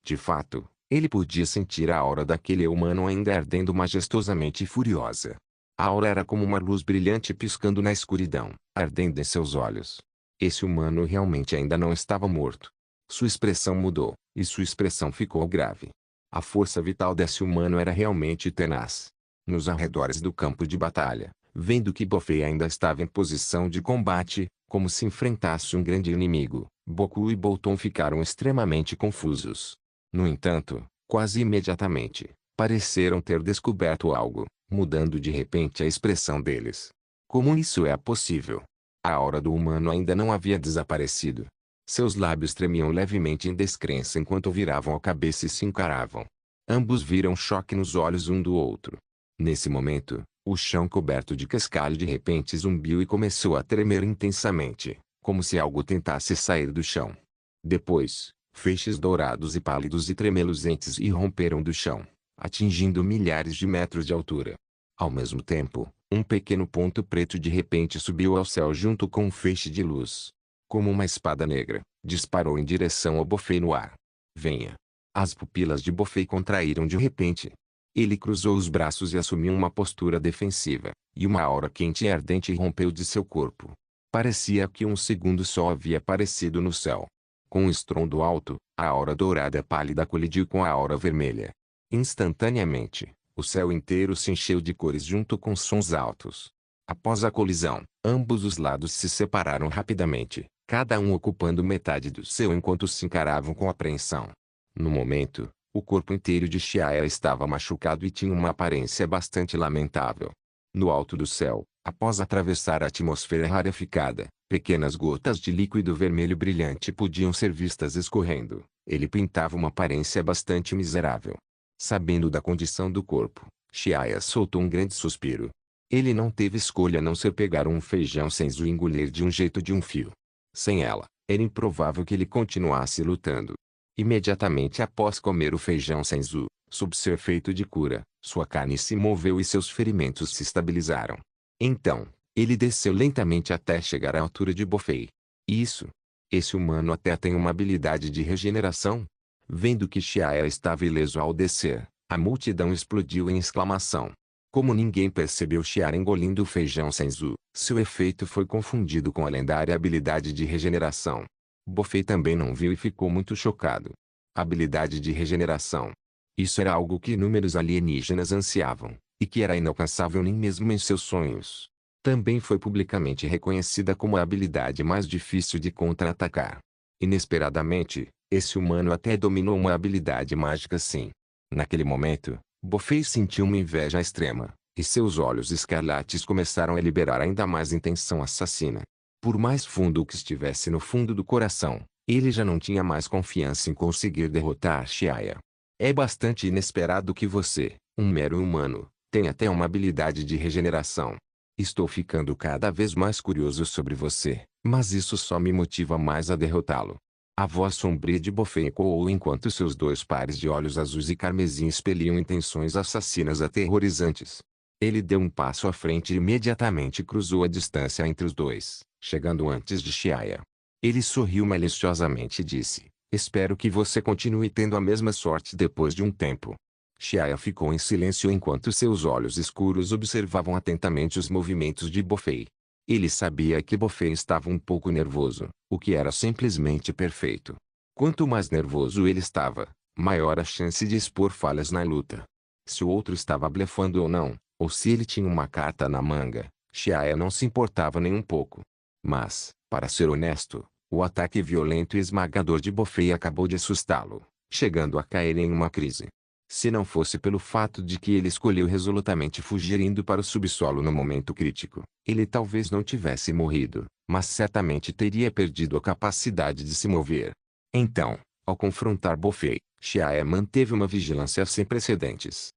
De fato, ele podia sentir a aura daquele humano ainda ardendo majestosamente e furiosa. A aura era como uma luz brilhante piscando na escuridão, ardendo em seus olhos. Esse humano realmente ainda não estava morto. Sua expressão mudou, e sua expressão ficou grave. A força vital desse humano era realmente tenaz. Nos arredores do campo de batalha, vendo que Bofei ainda estava em posição de combate, como se enfrentasse um grande inimigo, Boku e Bolton ficaram extremamente confusos. No entanto, quase imediatamente, pareceram ter descoberto algo, mudando de repente a expressão deles. Como isso é possível? A aura do humano ainda não havia desaparecido. Seus lábios tremiam levemente em descrença enquanto viravam a cabeça e se encaravam. Ambos viram choque nos olhos um do outro. Nesse momento, o chão coberto de cascalho de repente zumbiu e começou a tremer intensamente, como se algo tentasse sair do chão. Depois, feixes dourados e pálidos e tremeluzentes irromperam do chão, atingindo milhares de metros de altura. Ao mesmo tempo, um pequeno ponto preto de repente subiu ao céu junto com um feixe de luz. Como uma espada negra, disparou em direção ao Bofei no ar. Venha! As pupilas de Bofei contraíram de repente. Ele cruzou os braços e assumiu uma postura defensiva, e uma aura quente e ardente irrompeu de seu corpo. Parecia que um segundo sol havia aparecido no céu. Com um estrondo alto, a aura dourada pálida colidiu com a aura vermelha. Instantaneamente, o céu inteiro se encheu de cores junto com sons altos. Após a colisão, ambos os lados se separaram rapidamente, cada um ocupando metade do céu enquanto se encaravam com apreensão. No momento, o corpo inteiro de Shiaya estava machucado e tinha uma aparência bastante lamentável. No alto do céu, Após atravessar a atmosfera rareficada, pequenas gotas de líquido vermelho brilhante podiam ser vistas escorrendo. Ele pintava uma aparência bastante miserável. Sabendo da condição do corpo, Xiaia soltou um grande suspiro. Ele não teve escolha a não ser pegar um feijão senzu e engolir de um jeito de um fio. Sem ela, era improvável que ele continuasse lutando. Imediatamente após comer o feijão senzu, sob seu efeito de cura, sua carne se moveu e seus ferimentos se estabilizaram. Então, ele desceu lentamente até chegar à altura de Bofei. Isso. Esse humano até tem uma habilidade de regeneração? Vendo que Xiaia estava ileso ao descer, a multidão explodiu em exclamação. Como ninguém percebeu Xiaia engolindo o feijão senzu, seu efeito foi confundido com a lendária habilidade de regeneração. Bofei também não viu e ficou muito chocado. Habilidade de regeneração. Isso era algo que inúmeros alienígenas ansiavam, e que era inalcançável nem mesmo em seus sonhos. Também foi publicamente reconhecida como a habilidade mais difícil de contra-atacar. Inesperadamente, esse humano até dominou uma habilidade mágica sim. Naquele momento, Bofei sentiu uma inveja extrema, e seus olhos escarlates começaram a liberar ainda mais intenção assassina. Por mais fundo que estivesse no fundo do coração, ele já não tinha mais confiança em conseguir derrotar Xiaia. É bastante inesperado que você, um mero humano, tenha até uma habilidade de regeneração. Estou ficando cada vez mais curioso sobre você, mas isso só me motiva mais a derrotá-lo. A voz sombria de Bofei ecoou enquanto seus dois pares de olhos azuis e carmesim expeliam intenções assassinas aterrorizantes. Ele deu um passo à frente e imediatamente cruzou a distância entre os dois, chegando antes de Xiaia. Ele sorriu maliciosamente e disse: espero que você continue tendo a mesma sorte depois de um tempo. Xiaia ficou em silêncio enquanto seus olhos escuros observavam atentamente os movimentos de Bofei. Ele sabia que Bofei estava um pouco nervoso, o que era simplesmente perfeito. Quanto mais nervoso ele estava, maior a chance de expor falhas na luta. Se o outro estava blefando ou não, ou se ele tinha uma carta na manga, Xiaia não se importava nem um pouco. Mas, para ser honesto, o ataque violento e esmagador de Bofei acabou de assustá-lo, chegando a cair em uma crise. Se não fosse pelo fato de que ele escolheu resolutamente fugir indo para o subsolo no momento crítico, ele talvez não tivesse morrido, mas certamente teria perdido a capacidade de se mover. Então, ao confrontar Bofei, Xiaia manteve uma vigilância sem precedentes.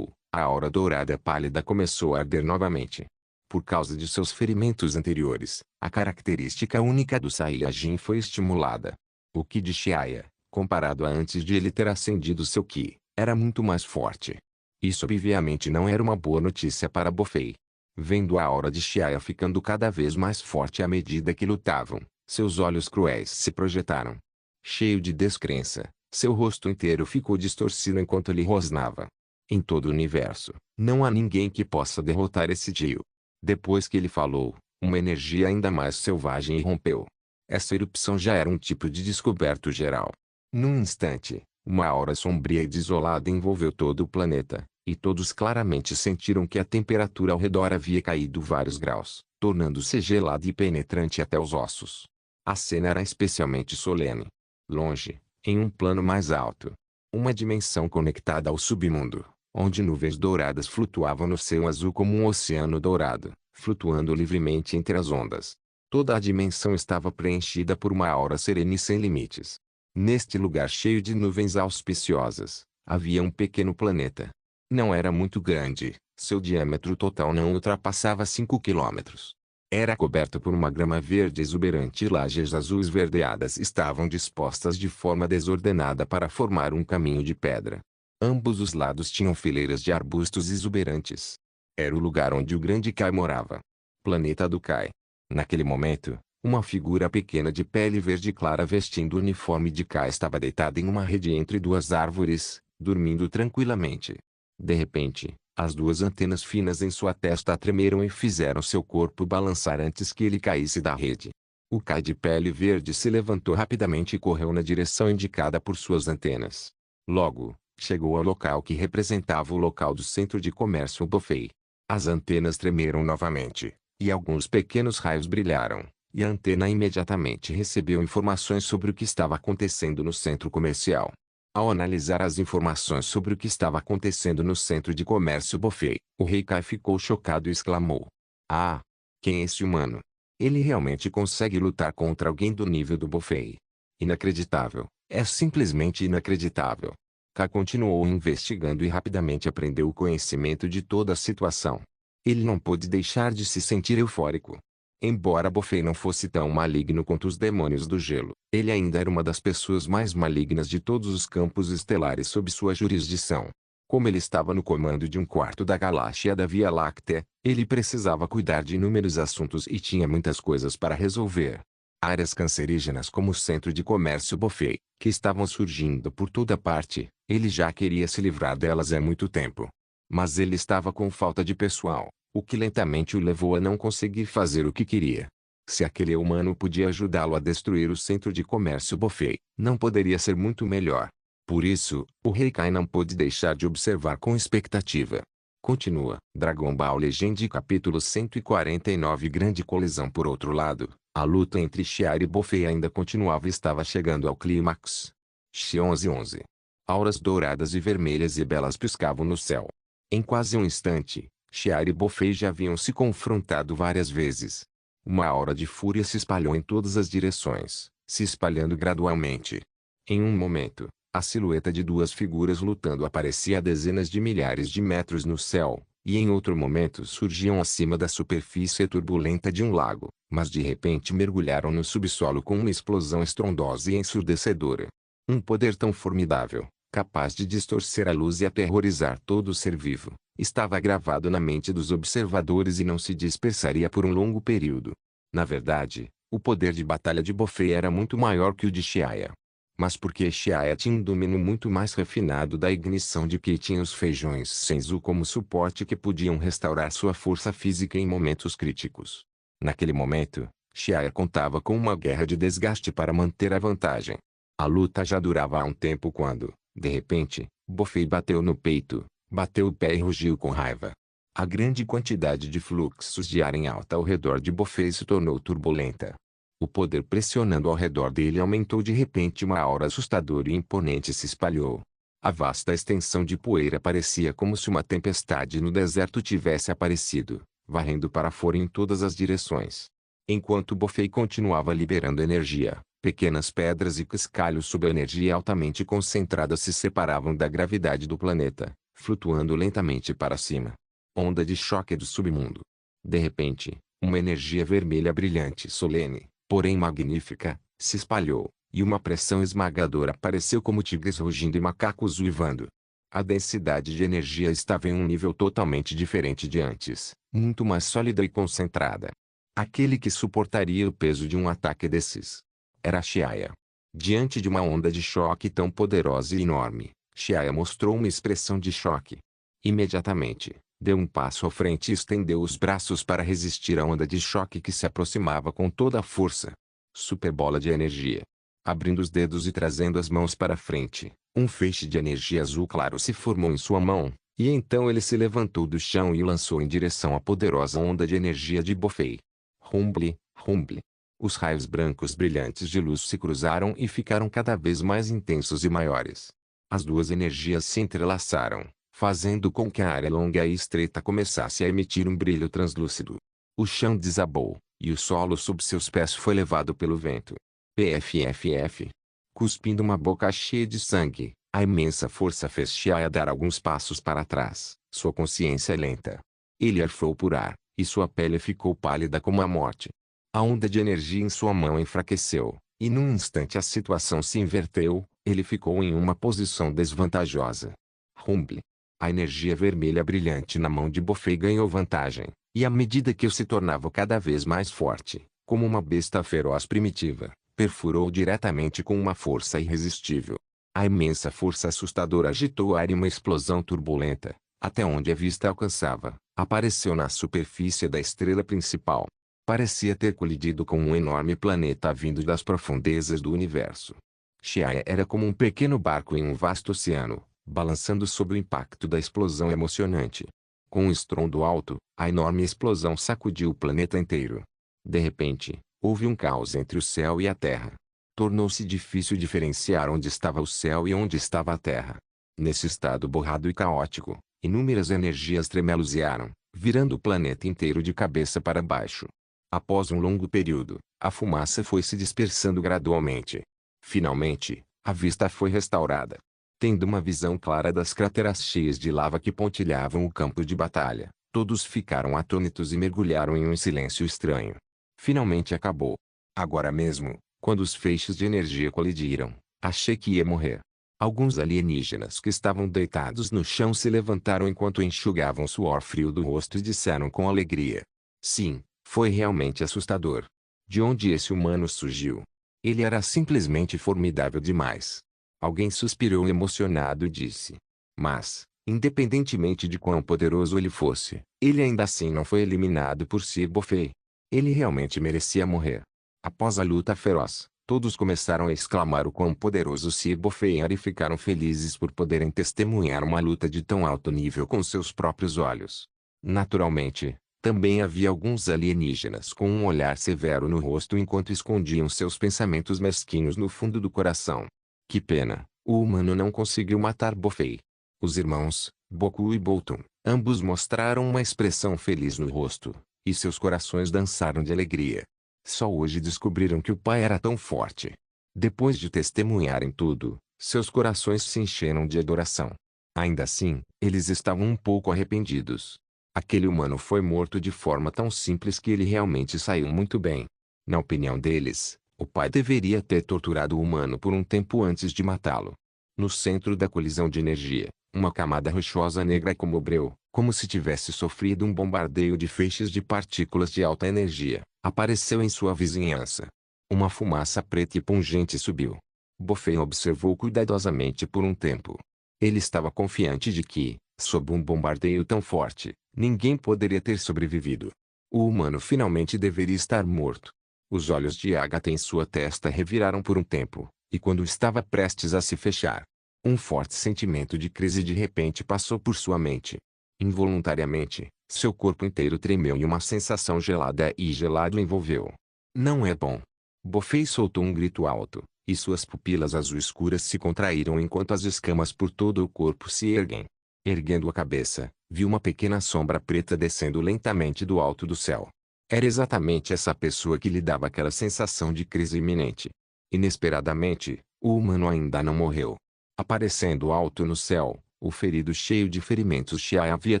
A aura dourada pálida começou a arder novamente. Por causa de seus ferimentos anteriores, a característica única do Saiyajin foi estimulada. O Ki de Xiaia, comparado a antes de ele ter acendido seu Ki, era muito mais forte. Isso obviamente não era uma boa notícia para Bofei. Vendo a aura de Xiaia ficando cada vez mais forte à medida que lutavam, seus olhos cruéis se projetaram. Cheio de descrença, seu rosto inteiro ficou distorcido enquanto ele rosnava. Em todo o universo, não há ninguém que possa derrotar esse tio. Depois que ele falou, uma energia ainda mais selvagem irrompeu. Essa erupção já era um tipo de descoberto geral. Num instante, uma aura sombria e desolada envolveu todo o planeta, e todos claramente sentiram que a temperatura ao redor havia caído vários graus, tornando-se gelada e penetrante até os ossos. A cena era especialmente solene. Longe, em um plano mais alto, uma dimensão conectada ao submundo, onde nuvens douradas flutuavam no céu azul como um oceano dourado, flutuando livremente entre as ondas. Toda a dimensão estava preenchida por uma aura serena e sem limites. Neste lugar cheio de nuvens auspiciosas, havia um pequeno planeta. Não era muito grande, seu diâmetro total não ultrapassava 5 quilômetros. Era coberto por uma grama verde exuberante e lajes azuis verdeadas estavam dispostas de forma desordenada para formar um caminho de pedra. Ambos os lados tinham fileiras de arbustos exuberantes. Era o lugar onde o grande Kai morava. Planeta do Kai. Naquele momento, uma figura pequena de pele verde clara vestindo o uniforme de Kai estava deitada em uma rede entre duas árvores, dormindo tranquilamente. De repente, as duas antenas finas em sua testa tremeram e fizeram seu corpo balançar antes que ele caísse da rede. O Kai de pele verde se levantou rapidamente e correu na direção indicada por suas antenas. Logo, chegou ao local que representava o local do centro de comércio Bofei. As antenas tremeram novamente, e alguns pequenos raios brilharam, e a antena imediatamente recebeu informações sobre o que estava acontecendo no centro comercial. Ao analisar as informações sobre o que estava acontecendo no centro de comércio Bofei, o rei Kai ficou chocado e exclamou: Ah! Quem é esse humano? Ele realmente consegue lutar contra alguém do nível do Buffet. Inacreditável. É simplesmente inacreditável. K continuou investigando e rapidamente aprendeu o conhecimento de toda a situação. Ele não pôde deixar de se sentir eufórico. Embora Buffet não fosse tão maligno quanto os demônios do gelo, ele ainda era uma das pessoas mais malignas de todos os campos estelares sob sua jurisdição. Como ele estava no comando de um quarto da galáxia da Via Láctea, ele precisava cuidar de inúmeros assuntos e tinha muitas coisas para resolver. Áreas cancerígenas como o Centro de Comércio Buffet, que estavam surgindo por toda parte, ele já queria se livrar delas há muito tempo. Mas ele estava com falta de pessoal, o que lentamente o levou a não conseguir fazer o que queria. Se aquele humano podia ajudá-lo a destruir o Centro de Comércio Buffet, não poderia ser muito melhor. Por isso, o Rei Kai não pôde deixar de observar com expectativa. Continua. Dragon Ball Legend capítulo 149 Grande colisão. Por outro lado, a luta entre Shiar e Buffet ainda continuava e estava chegando ao clímax. Shi 11:11. Auras douradas e vermelhas e belas piscavam no céu. Em quase um instante, Shiar e Buffet já haviam se confrontado várias vezes. Uma aura de fúria se espalhou em todas as direções, se espalhando gradualmente. Em um momento, a silhueta de duas figuras lutando aparecia a dezenas de milhares de metros no céu, e em outro momento surgiam acima da superfície turbulenta de um lago, mas de repente mergulharam no subsolo com uma explosão estrondosa e ensurdecedora. Um poder tão formidável, capaz de distorcer a luz e aterrorizar todo o ser vivo, estava gravado na mente dos observadores e não se dispersaria por um longo período. Na verdade, o poder de batalha de Buffet era muito maior que o de Shiaya. Mas porque Shiaya tinha um domínio muito mais refinado da ignição de Ki, tinha os feijões Senzu como suporte que podiam restaurar sua força física em momentos críticos. Naquele momento, Shiaya contava com uma guerra de desgaste para manter a vantagem. A luta já durava há um tempo quando, de repente, Buffet bateu no peito, bateu o pé e rugiu com raiva. A grande quantidade de fluxos de ar em alta ao redor de Buffet se tornou turbulenta. O poder pressionando ao redor dele aumentou de repente, uma aura assustadora e imponente se espalhou. A vasta extensão de poeira parecia como se uma tempestade no deserto tivesse aparecido, varrendo para fora em todas as direções. Enquanto Buffet continuava liberando energia, pequenas pedras e cascalhos sob a energia altamente concentrada se separavam da gravidade do planeta, flutuando lentamente para cima. Onda de choque do submundo. De repente, uma energia vermelha brilhante e solene, porém magnífica, se espalhou, e uma pressão esmagadora apareceu como tigres rugindo e macacos uivando. A densidade de energia estava em um nível totalmente diferente de antes, muito mais sólida e concentrada. Aquele que suportaria o peso de um ataque desses era Shiaya. Diante de uma onda de choque tão poderosa e enorme, Shiaya mostrou uma expressão de choque. Imediatamente, deu um passo à frente e estendeu os braços para resistir à onda de choque que se aproximava com toda a força. Superbola de energia. Abrindo os dedos e trazendo as mãos para frente, um feixe de energia azul claro se formou em sua mão, e então ele se levantou do chão e lançou em direção à poderosa onda de energia de Buffet. Rumble, rumble. Os raios brancos brilhantes de luz se cruzaram e ficaram cada vez mais intensos e maiores. As duas energias se entrelaçaram, fazendo com que a área longa e estreita começasse a emitir um brilho translúcido. O chão desabou, e o solo sob seus pés foi levado pelo vento. PFFF. Cuspindo uma boca cheia de sangue, a imensa força fez Shiaya dar alguns passos para trás, sua consciência lenta. Ele arfou por ar, e sua pele ficou pálida como a morte. A onda de energia em sua mão enfraqueceu, e num instante a situação se inverteu, ele ficou em uma posição desvantajosa. Rumble. A energia vermelha brilhante na mão de Buffet ganhou vantagem, e à medida que eu se tornava cada vez mais forte, como uma besta feroz primitiva, perfurou diretamente com uma força irresistível. A imensa força assustadora agitou o ar e uma explosão turbulenta, até onde a vista alcançava, apareceu na superfície da estrela principal. Parecia ter colidido com um enorme planeta vindo das profundezas do universo. Shiaya era como um pequeno barco em um vasto oceano, balançando sob o impacto da explosão emocionante. Com um estrondo alto, a enorme explosão sacudiu o planeta inteiro. De repente, houve um caos entre o céu e a terra. Tornou-se difícil diferenciar onde estava o céu e onde estava a terra. Nesse estado borrado e caótico, inúmeras energias tremeluzearam, virando o planeta inteiro de cabeça para baixo. Após um longo período, a fumaça foi se dispersando gradualmente. Finalmente, a vista foi restaurada. Tendo uma visão clara das crateras cheias de lava que pontilhavam o campo de batalha, todos ficaram atônitos e mergulharam em um silêncio estranho. Finalmente acabou. Agora mesmo, quando os feixes de energia colidiram, achei que ia morrer. Alguns alienígenas que estavam deitados no chão se levantaram enquanto enxugavam suor frio do rosto e disseram com alegria: sim, foi realmente assustador. De onde esse humano surgiu? Ele era simplesmente formidável demais. Alguém suspirou emocionado e disse: mas, independentemente de quão poderoso ele fosse, ele ainda assim não foi eliminado por Sir Bofei. Ele realmente merecia morrer. Após a luta feroz, todos começaram a exclamar o quão poderoso Sir Bofei era e ficaram felizes por poderem testemunhar uma luta de tão alto nível com seus próprios olhos. Naturalmente, também havia alguns alienígenas com um olhar severo no rosto enquanto escondiam seus pensamentos mesquinhos no fundo do coração. Que pena, o humano não conseguiu matar Bofei. Os irmãos, Boku e Bolton, ambos mostraram uma expressão feliz no rosto, e seus corações dançaram de alegria. Só hoje descobriram que o pai era tão forte. Depois de testemunharem tudo, seus corações se encheram de adoração. Ainda assim, eles estavam um pouco arrependidos. Aquele humano foi morto de forma tão simples que ele realmente saiu muito bem. Na opinião deles, o pai deveria ter torturado o humano por um tempo antes de matá-lo. No centro da colisão de energia, uma camada rochosa negra como breu, como se tivesse sofrido um bombardeio de feixes de partículas de alta energia, apareceu em sua vizinhança. Uma fumaça preta e pungente subiu. Bofei observou cuidadosamente por um tempo. Ele estava confiante de que, sob um bombardeio tão forte, ninguém poderia ter sobrevivido. O humano finalmente deveria estar morto. Os olhos de Agatha em sua testa reviraram por um tempo, e quando estava prestes a se fechar, um forte sentimento de crise de repente passou por sua mente. Involuntariamente, seu corpo inteiro tremeu e uma sensação gelada e gelado o envolveu. Não é bom. Bofei soltou um grito alto, e suas pupilas azul escuras se contraíram enquanto as escamas por todo o corpo se erguem. Erguendo a cabeça, viu uma pequena sombra preta descendo lentamente do alto do céu. Era exatamente essa pessoa que lhe dava aquela sensação de crise iminente. Inesperadamente, o humano ainda não morreu. Aparecendo alto no céu, o ferido cheio de ferimentos Shai havia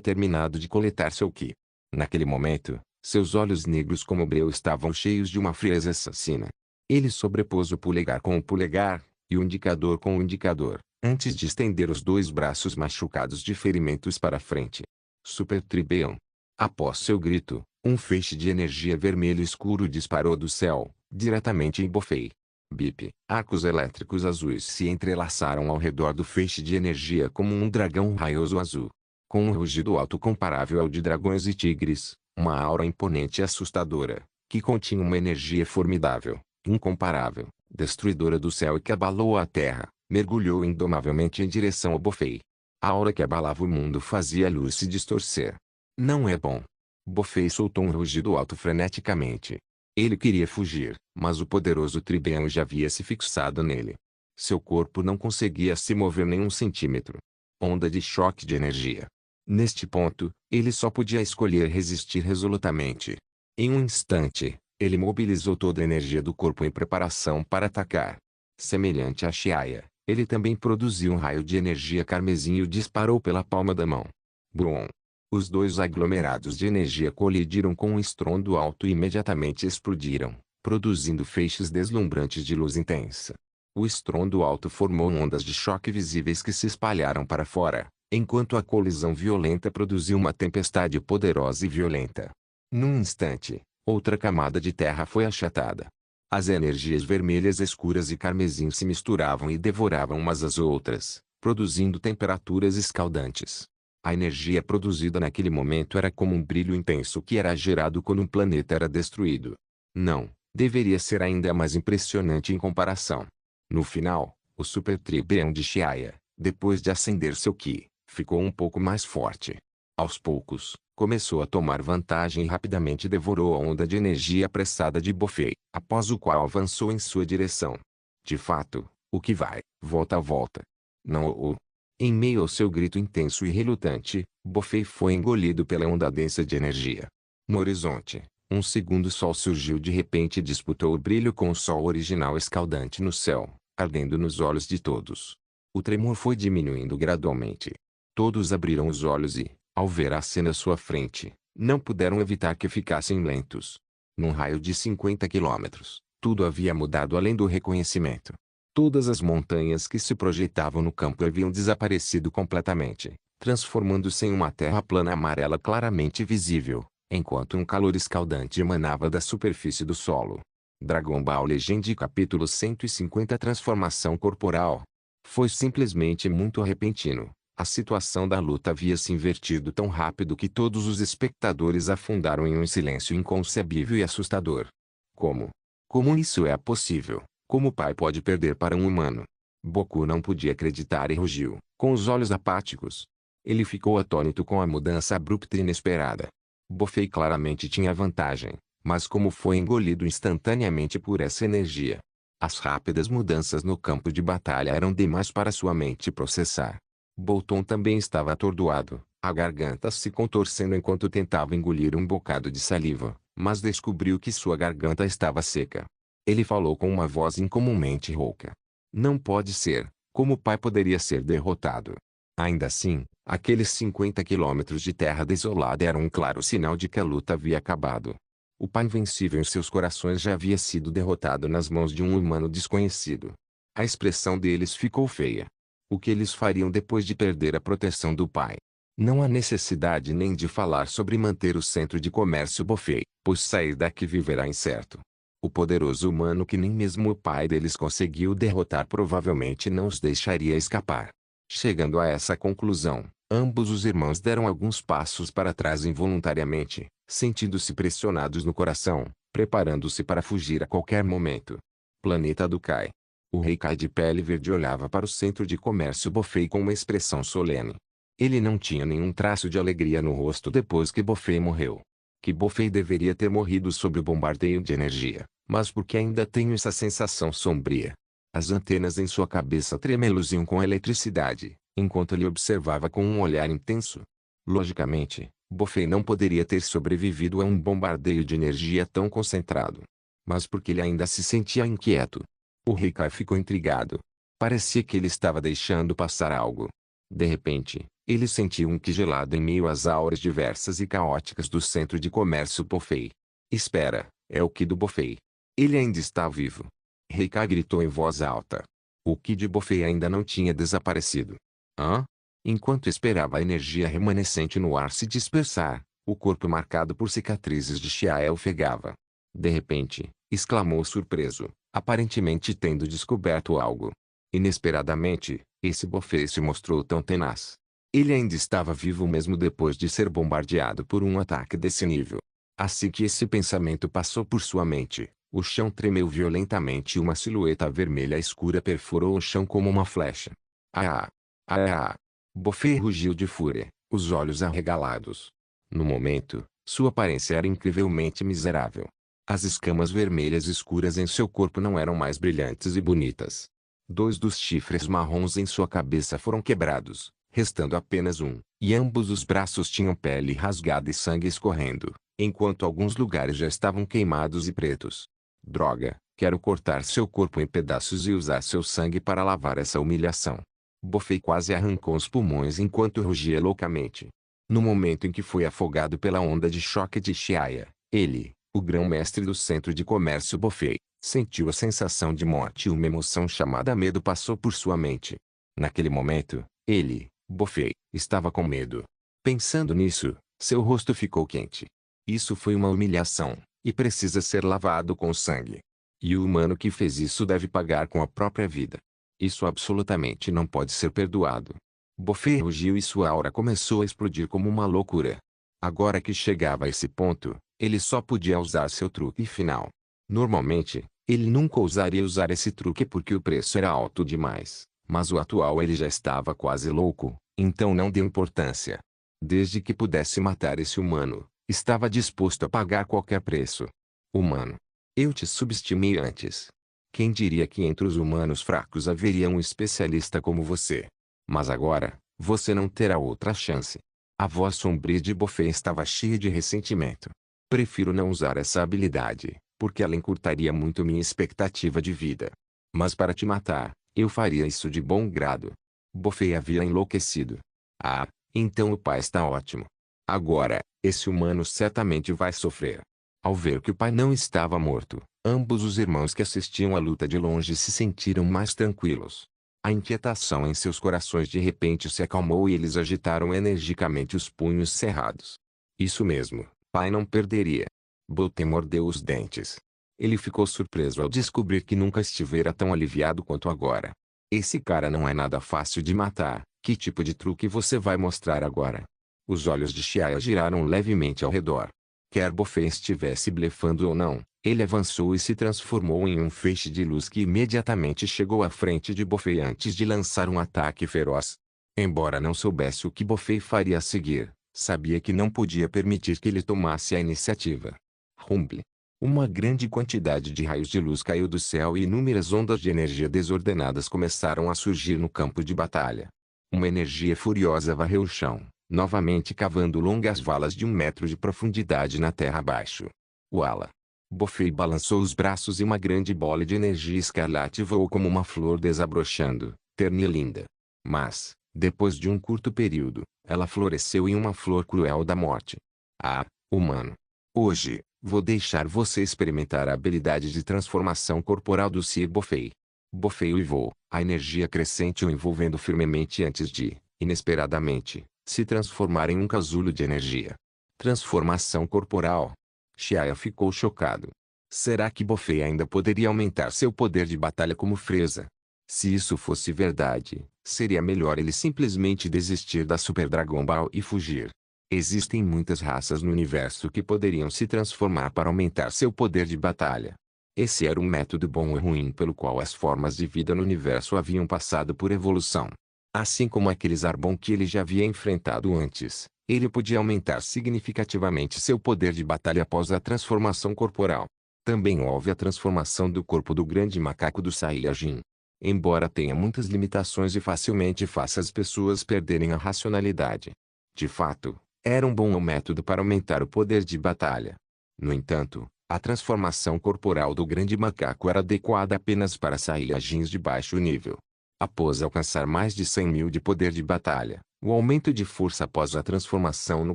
terminado de coletar seu ki. Naquele momento, seus olhos negros como breu estavam cheios de uma frieza assassina. Ele sobrepôs o polegar com o polegar, e o indicador com o indicador, antes de estender os dois braços machucados de ferimentos para frente. Super Tribeon. Após seu grito, um feixe de energia vermelho escuro disparou do céu, diretamente em Bofei. Bip. Arcos elétricos azuis se entrelaçaram ao redor do feixe de energia como um dragão raioso azul. Com um rugido alto comparável ao de dragões e tigres, uma aura imponente e assustadora, que continha uma energia formidável, incomparável, destruidora do céu e que abalou a terra, mergulhou indomavelmente em direção ao Bofei. A aura que abalava o mundo fazia a luz se distorcer. Não é bom. Bofei soltou um rugido alto freneticamente. Ele queria fugir, mas o poderoso Tribeão já havia se fixado nele. Seu corpo não conseguia se mover nem um centímetro. Onda de choque de energia. Neste ponto, ele só podia escolher resistir resolutamente. Em um instante, ele mobilizou toda a energia do corpo em preparação para atacar. Semelhante a Chiaya, ele também produziu um raio de energia carmesim e o disparou pela palma da mão. Brum! Os dois aglomerados de energia colidiram com um estrondo alto e imediatamente explodiram, produzindo feixes deslumbrantes de luz intensa. O estrondo alto formou ondas de choque visíveis que se espalharam para fora, enquanto a colisão violenta produziu uma tempestade poderosa e violenta. Num instante, outra camada de terra foi achatada. As energias vermelhas escuras e carmesim se misturavam e devoravam umas às outras, produzindo temperaturas escaldantes. A energia produzida naquele momento era como um brilho intenso que era gerado quando um planeta era destruído. Não, deveria ser ainda mais impressionante em comparação. No final, o Super Tribeão de Chiaya, depois de acender seu ki, ficou um pouco mais forte. Aos poucos, começou a tomar vantagem e rapidamente devorou a onda de energia apressada de Bofei, após o qual avançou em sua direção. De fato, o que vai, volta. Não o Em meio ao seu grito intenso e relutante, Buffet foi engolido pela onda densa de energia. No horizonte, um segundo sol surgiu de repente e disputou o brilho com o sol original escaldante no céu, ardendo nos olhos de todos. O tremor foi diminuindo gradualmente. Todos abriram os olhos e, ao ver a cena à sua frente, não puderam evitar que ficassem lentos. Num raio de 50 quilômetros, tudo havia mudado além do reconhecimento. Todas as montanhas que se projetavam no campo haviam desaparecido completamente, transformando-se em uma terra plana amarela claramente visível, enquanto um calor escaldante emanava da superfície do solo. Dragon Ball Legend capítulo 150 Transformação corporal. Foi simplesmente muito repentino. A situação da luta havia se invertido tão rápido que todos os espectadores afundaram em um silêncio inconcebível e assustador. Como? Como isso é possível? Como o pai pode perder para um humano? Goku não podia acreditar e rugiu, com os olhos apáticos. Ele ficou atônito com a mudança abrupta e inesperada. Buffet claramente tinha vantagem, mas como foi engolido instantaneamente por essa energia. As rápidas mudanças no campo de batalha eram demais para sua mente processar. Bolton também estava atordoado, a garganta se contorcendo enquanto tentava engolir um bocado de saliva, mas descobriu que sua garganta estava seca. Ele falou com uma voz incomumente rouca. Não pode ser, como o pai poderia ser derrotado? Ainda assim, aqueles 50 quilômetros de terra desolada eram um claro sinal de que a luta havia acabado. O pai invencível em seus corações já havia sido derrotado nas mãos de um humano desconhecido. A expressão deles ficou feia. O que eles fariam depois de perder a proteção do pai? Não há necessidade nem de falar sobre manter o centro de comércio Buffet, pois sair daqui viverá incerto. O poderoso humano que nem mesmo o pai deles conseguiu derrotar provavelmente não os deixaria escapar. Chegando a essa conclusão, ambos os irmãos deram alguns passos para trás involuntariamente, sentindo-se pressionados no coração, preparando-se para fugir a qualquer momento. Planeta do Kai. O rei Kai de pele verde olhava para o centro de comércio Buffet com uma expressão solene. Ele não tinha nenhum traço de alegria no rosto depois que Buffet morreu. Que Buffet deveria ter morrido sob o bombardeio de energia, mas porque ainda tenho essa sensação sombria. As antenas em sua cabeça tremeluziam com eletricidade, enquanto ele observava com um olhar intenso. Logicamente, Buffet não poderia ter sobrevivido a um bombardeio de energia tão concentrado. Mas porque ele ainda se sentia inquieto. O rei Kai ficou intrigado. Parecia que ele estava deixando passar algo. De repente, ele sentiu um que gelado em meio às auras diversas e caóticas do centro de comércio Buffet. Espera, é o Ki do Buffet. Ele ainda está vivo. Rei Kai gritou em voz alta. O Ki de Buffet ainda não tinha desaparecido. Hã? Enquanto esperava a energia remanescente no ar se dispersar, o corpo marcado por cicatrizes de Xiae ofegava. De repente, exclamou surpreso, aparentemente tendo descoberto algo. Inesperadamente, esse Buffet se mostrou tão tenaz. Ele ainda estava vivo mesmo depois de ser bombardeado por um ataque desse nível. Assim que esse pensamento passou por sua mente, o chão tremeu violentamente e uma silhueta vermelha escura perfurou o chão como uma flecha. Ah! Ah! Buffet rugiu de fúria, os olhos arregalados. No momento, sua aparência era incrivelmente miserável. As escamas vermelhas escuras em seu corpo não eram mais brilhantes e bonitas. 2 dos chifres marrons em sua cabeça foram quebrados, restando apenas um, e ambos os braços tinham pele rasgada e sangue escorrendo, enquanto alguns lugares já estavam queimados e pretos. Droga, quero cortar seu corpo em pedaços e usar seu sangue para lavar essa humilhação. Buffet quase arrancou os pulmões enquanto rugia loucamente. No momento em que foi afogado pela onda de choque de Xiaia, ele, o grão-mestre do centro de comércio Buffet, sentiu a sensação de morte e uma emoção chamada medo passou por sua mente. Naquele momento, ele, Buffet, estava com medo. Pensando nisso, seu rosto ficou quente. Isso foi uma humilhação, e precisa ser lavado com sangue. E o humano que fez isso deve pagar com a própria vida. Isso absolutamente não pode ser perdoado. Buffet rugiu e sua aura começou a explodir como uma loucura. Agora que chegava a esse ponto, ele só podia usar seu truque final. Normalmente, ele nunca ousaria usar esse truque porque o preço era alto demais, mas o atual ele já estava quase louco, então não deu importância. Desde que pudesse matar esse humano, estava disposto a pagar qualquer preço. Humano. Eu te subestimei antes. Quem diria que entre os humanos fracos haveria um especialista como você? Mas agora, você não terá outra chance. A voz sombria de Buffet estava cheia de ressentimento. Prefiro não usar essa habilidade, porque ela encurtaria muito minha expectativa de vida. Mas para te matar, eu faria isso de bom grado. Buffet havia enlouquecido. Ah, então o pai está ótimo. Agora, esse humano certamente vai sofrer. Ao ver que o pai não estava morto, ambos os irmãos que assistiam à luta de longe se sentiram mais tranquilos. A inquietação em seus corações de repente se acalmou e eles agitaram energicamente os punhos cerrados. Isso mesmo, pai não perderia. Buffet mordeu os dentes. Ele ficou surpreso ao descobrir que nunca estivera tão aliviado quanto agora. Esse cara não é nada fácil de matar. Que tipo de truque você vai mostrar agora? Os olhos de Xiaoya giraram levemente ao redor. Quer Buffet estivesse blefando ou não, ele avançou e se transformou em um feixe de luz que imediatamente chegou à frente de Buffet antes de lançar um ataque feroz. Embora não soubesse o que Buffet faria a seguir, sabia que não podia permitir que ele tomasse a iniciativa. Rumble. Uma grande quantidade de raios de luz caiu do céu e inúmeras ondas de energia desordenadas começaram a surgir no campo de batalha. Uma energia furiosa varreu o chão, novamente cavando longas valas de 1 metro de profundidade na terra abaixo. Uala! Buffet balançou os braços e uma grande bola de energia escarlate voou como uma flor desabrochando, terna e linda. Mas, depois de um curto período, ela floresceu em uma flor cruel da morte. Ah, humano! Hoje, vou deixar você experimentar a habilidade de transformação corporal do Sir Buffet. Buffet uivou, a energia crescente o envolvendo firmemente antes de, inesperadamente, se transformar em um casulo de energia. Transformação corporal. Xiaoya ficou chocado. Será que Buffet ainda poderia aumentar seu poder de batalha como Frieza? Se isso fosse verdade, seria melhor ele simplesmente desistir da Super Dragon Ball e fugir. Existem muitas raças no universo que poderiam se transformar para aumentar seu poder de batalha. Esse era um método bom ou ruim pelo qual as formas de vida no universo haviam passado por evolução. Assim como aqueles Arbon que ele já havia enfrentado antes, ele podia aumentar significativamente seu poder de batalha após a transformação corporal. Também houve a transformação do corpo do grande macaco do Saiyajin. Embora tenha muitas limitações e facilmente faça as pessoas perderem a racionalidade. De fato, era um bom método para aumentar o poder de batalha. No entanto, a transformação corporal do grande macaco era adequada apenas para Saiyajins de baixo nível. Após alcançar mais de 100.000 de poder de batalha, o aumento de força após a transformação no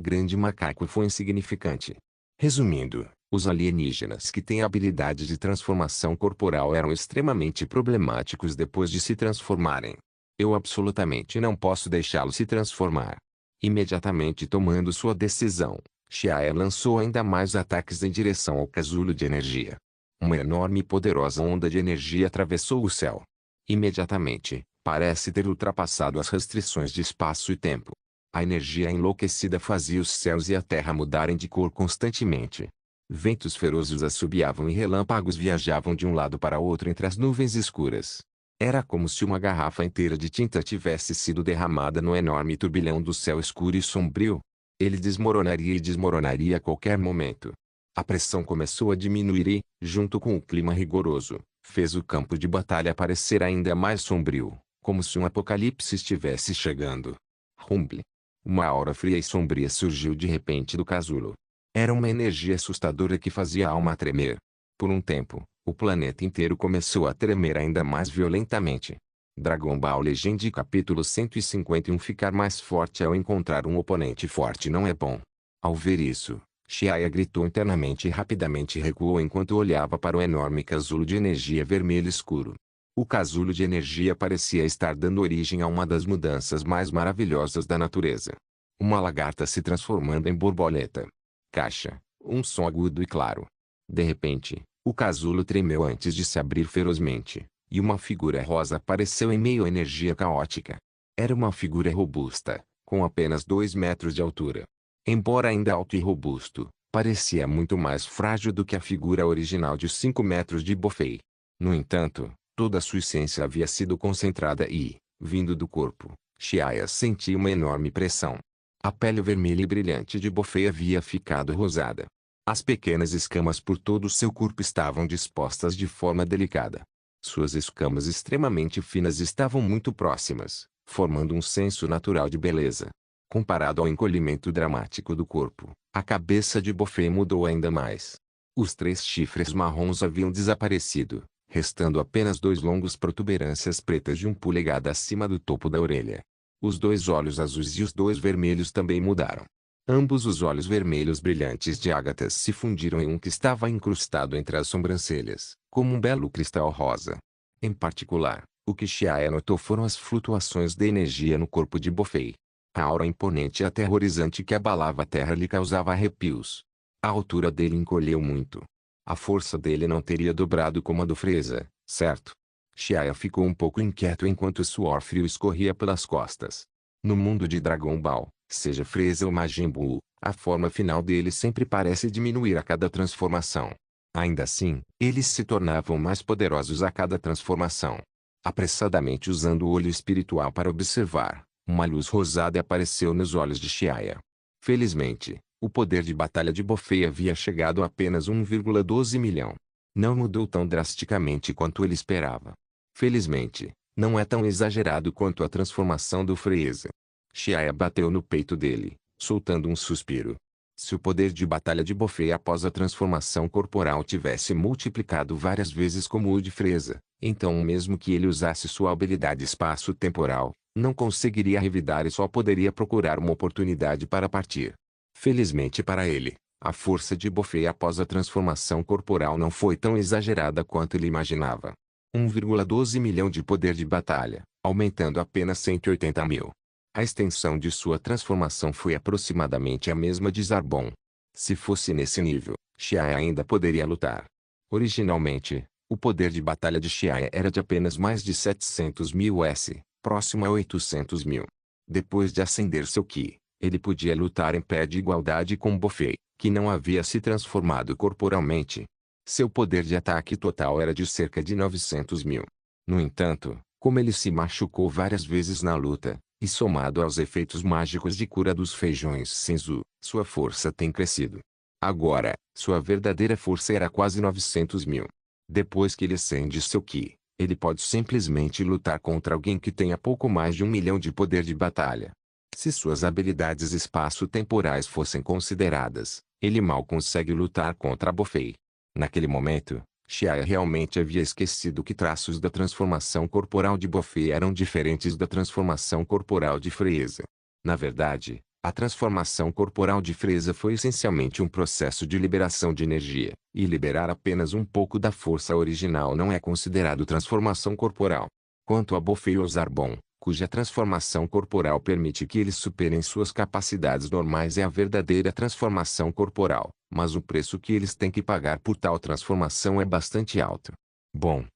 grande macaco foi insignificante. Resumindo, os alienígenas que têm a habilidade de transformação corporal eram extremamente problemáticos depois de se transformarem. Eu absolutamente não posso deixá-lo se transformar. Imediatamente tomando sua decisão, Xiaoya lançou ainda mais ataques em direção ao casulo de energia. Uma enorme e poderosa onda de energia atravessou o céu. Imediatamente, parece ter ultrapassado as restrições de espaço e tempo. A energia enlouquecida fazia os céus e a terra mudarem de cor constantemente. Ventos ferozes assobiavam e relâmpagos viajavam de um lado para outro entre as nuvens escuras. Era como se uma garrafa inteira de tinta tivesse sido derramada no enorme turbilhão do céu escuro e sombrio. Ele desmoronaria a qualquer momento. A pressão começou a diminuir e, junto com o clima rigoroso, fez o campo de batalha parecer ainda mais sombrio, como se um apocalipse estivesse chegando. Rumble. Uma aura fria e sombria surgiu de repente do casulo. Era uma energia assustadora que fazia a alma tremer. Por um tempo, o planeta inteiro começou a tremer ainda mais violentamente. Dragon Ball Legend capítulo 151 Ficar mais forte ao encontrar um oponente forte não é bom. Ao ver isso, Xiaoya gritou internamente e rapidamente recuou enquanto olhava para o enorme casulo de energia vermelho escuro. O casulo de energia parecia estar dando origem a uma das mudanças mais maravilhosas da natureza. Uma lagarta se transformando em borboleta. Caixa, um som agudo e claro. De repente, o casulo tremeu antes de se abrir ferozmente, e uma figura rosa apareceu em meio à energia caótica. Era uma figura robusta, com apenas 2 metros de altura. Embora ainda alto e robusto, parecia muito mais frágil do que a figura original de 5 metros de Buffet. No entanto, toda a sua essência havia sido concentrada e, vindo do corpo, Xiaoya sentia uma enorme pressão. A pele vermelha e brilhante de Buffet havia ficado rosada. As pequenas escamas por todo o seu corpo estavam dispostas de forma delicada. Suas escamas extremamente finas estavam muito próximas, formando um senso natural de beleza. Comparado ao encolhimento dramático do corpo, a cabeça de Buffet mudou ainda mais. Os 3 chifres marrons haviam desaparecido, restando apenas 2 longos protuberâncias pretas de 1 polegada acima do topo da orelha. Os 2 olhos azuis e os 2 vermelhos também mudaram. Ambos os olhos vermelhos brilhantes de ágatas se fundiram em um que estava incrustado entre as sobrancelhas, como um belo cristal rosa. Em particular, o que Xiaoya notou foram as flutuações de energia no corpo de Buffet. A aura imponente e aterrorizante que abalava a terra lhe causava arrepios. A altura dele encolheu muito. A força dele não teria dobrado como a do Freeza, certo? Xiaoya ficou um pouco inquieto enquanto o suor frio escorria pelas costas. No mundo de Dragon Ball, seja Freeza ou Majin Buu, a forma final dele sempre parece diminuir a cada transformação. Ainda assim, eles se tornavam mais poderosos a cada transformação. Apressadamente usando o olho espiritual para observar, uma luz rosada apareceu nos olhos de Xiaoya. Felizmente, o poder de batalha de Buffet havia chegado a apenas 1,12 milhão. Não mudou tão drasticamente quanto ele esperava. Felizmente, não é tão exagerado quanto a transformação do Freeza. Xiaoya bateu no peito dele, soltando um suspiro. Se o poder de batalha de Buffet após a transformação corporal tivesse multiplicado várias vezes como o de Freeza, então mesmo que ele usasse sua habilidade espaço-temporal, não conseguiria revidar e só poderia procurar uma oportunidade para partir. Felizmente para ele, a força de Buffet após a transformação corporal não foi tão exagerada quanto ele imaginava. 1,12 milhão de poder de batalha, aumentando apenas 180 mil. A extensão de sua transformação foi aproximadamente a mesma de Zarbon. Se fosse nesse nível, Xiaoya ainda poderia lutar. Originalmente, o poder de batalha de Xiaoya era de apenas mais de 700 mil S, próximo a 800 mil. Depois de acender seu Ki, ele podia lutar em pé de igualdade com Buffet, que não havia se transformado corporalmente. Seu poder de ataque total era de cerca de 900 mil. No entanto, como ele se machucou várias vezes na luta, e somado aos efeitos mágicos de cura dos feijões Senzu, sua força tem crescido. Agora, sua verdadeira força era quase 900 mil. Depois que ele acende seu Ki, ele pode simplesmente lutar contra alguém que tenha pouco mais de 1 milhão de poder de batalha. Se suas habilidades espaço-temporais fossem consideradas, ele mal consegue lutar contra Buffet. Naquele momento, Xiaoya realmente havia esquecido que traços da transformação corporal de Buffet eram diferentes da transformação corporal de Freeza. Na verdade, a transformação corporal de Freeza foi essencialmente um processo de liberação de energia, e liberar apenas um pouco da força original não é considerado transformação corporal. Quanto a Buffet ou Zarbon, cuja transformação corporal permite que eles superem suas capacidades normais, é a verdadeira transformação corporal, mas o preço que eles têm que pagar por tal transformação é bastante alto. Bom.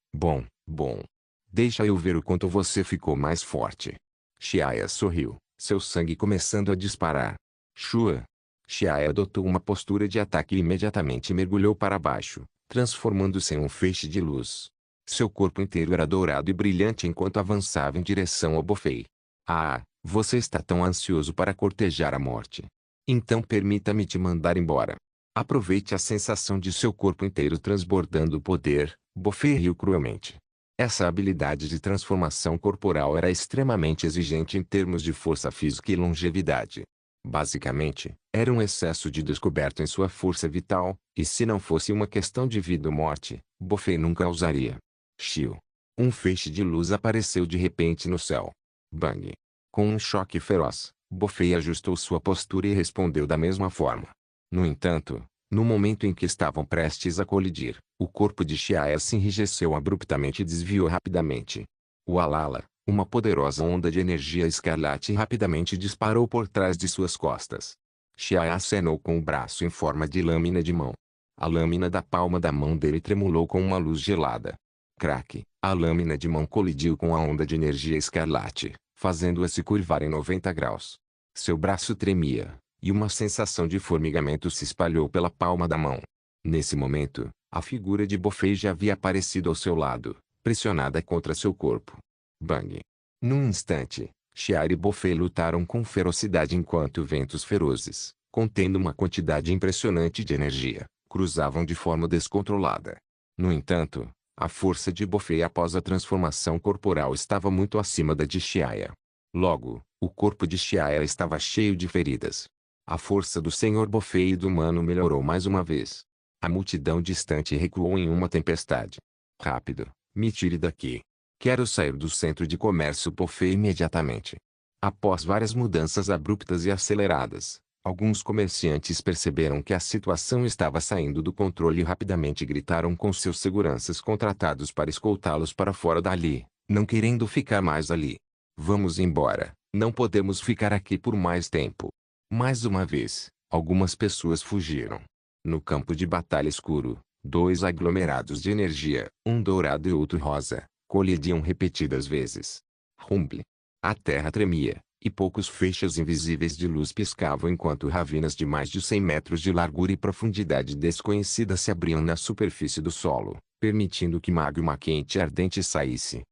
Deixa eu ver o quanto você ficou mais forte. Xiaoya sorriu, seu sangue começando a disparar. Shua. Xiaoya adotou uma postura de ataque e imediatamente mergulhou para baixo, transformando-se em um feixe de luz. Seu corpo inteiro era dourado e brilhante enquanto avançava em direção ao Buffet. Ah, você está tão ansioso para cortejar a morte. Então permita-me te mandar embora. Aproveite a sensação de seu corpo inteiro transbordando poder. Buffet riu cruelmente. Essa habilidade de transformação corporal era extremamente exigente em termos de força física e longevidade. Basicamente, era um excesso de descoberta em sua força vital, e se não fosse uma questão de vida ou morte, Buffet nunca a usaria. Xiu. Um feixe de luz apareceu de repente no céu. Bang. Com um choque feroz, Buffet ajustou sua postura e respondeu da mesma forma. No entanto, no momento em que estavam prestes a colidir, o corpo de Xiaoya se enrijeceu abruptamente e desviou rapidamente. Ualala, uma poderosa onda de energia escarlate rapidamente disparou por trás de suas costas. Xiaoya acenou com o braço em forma de lâmina de mão. A lâmina da palma da mão dele tremulou com uma luz gelada. Crack, a lâmina de mão colidiu com a onda de energia escarlate, fazendo-a se curvar em 90 graus. Seu braço tremia, e uma sensação de formigamento se espalhou pela palma da mão. Nesse momento, a figura de Buffet já havia aparecido ao seu lado, pressionada contra seu corpo. Bang! Num instante, Xiaoya e Buffet lutaram com ferocidade enquanto ventos ferozes, contendo uma quantidade impressionante de energia, cruzavam de forma descontrolada. No entanto, a força de Buffet após a transformação corporal estava muito acima da de Xiaoya. Logo, o corpo de Xiaia estava cheio de feridas. A força do Senhor Bofei e do humano melhorou mais uma vez. A multidão distante recuou em uma tempestade. Rápido, me tire daqui. Quero sair do centro de comércio Bofei imediatamente. Após várias mudanças abruptas e aceleradas, alguns comerciantes perceberam que a situação estava saindo do controle e rapidamente gritaram com seus seguranças contratados para escoltá-los para fora dali, não querendo ficar mais ali. Vamos embora, não podemos ficar aqui por mais tempo. Mais uma vez, algumas pessoas fugiram. No campo de batalha escuro, dois aglomerados de energia, um dourado e outro rosa, colidiam repetidas vezes. Rumble. A terra tremia, e poucos feixes invisíveis de luz piscavam enquanto ravinas de mais de 100 metros de largura e profundidade desconhecida se abriam na superfície do solo, permitindo que magma quente e ardente saísse.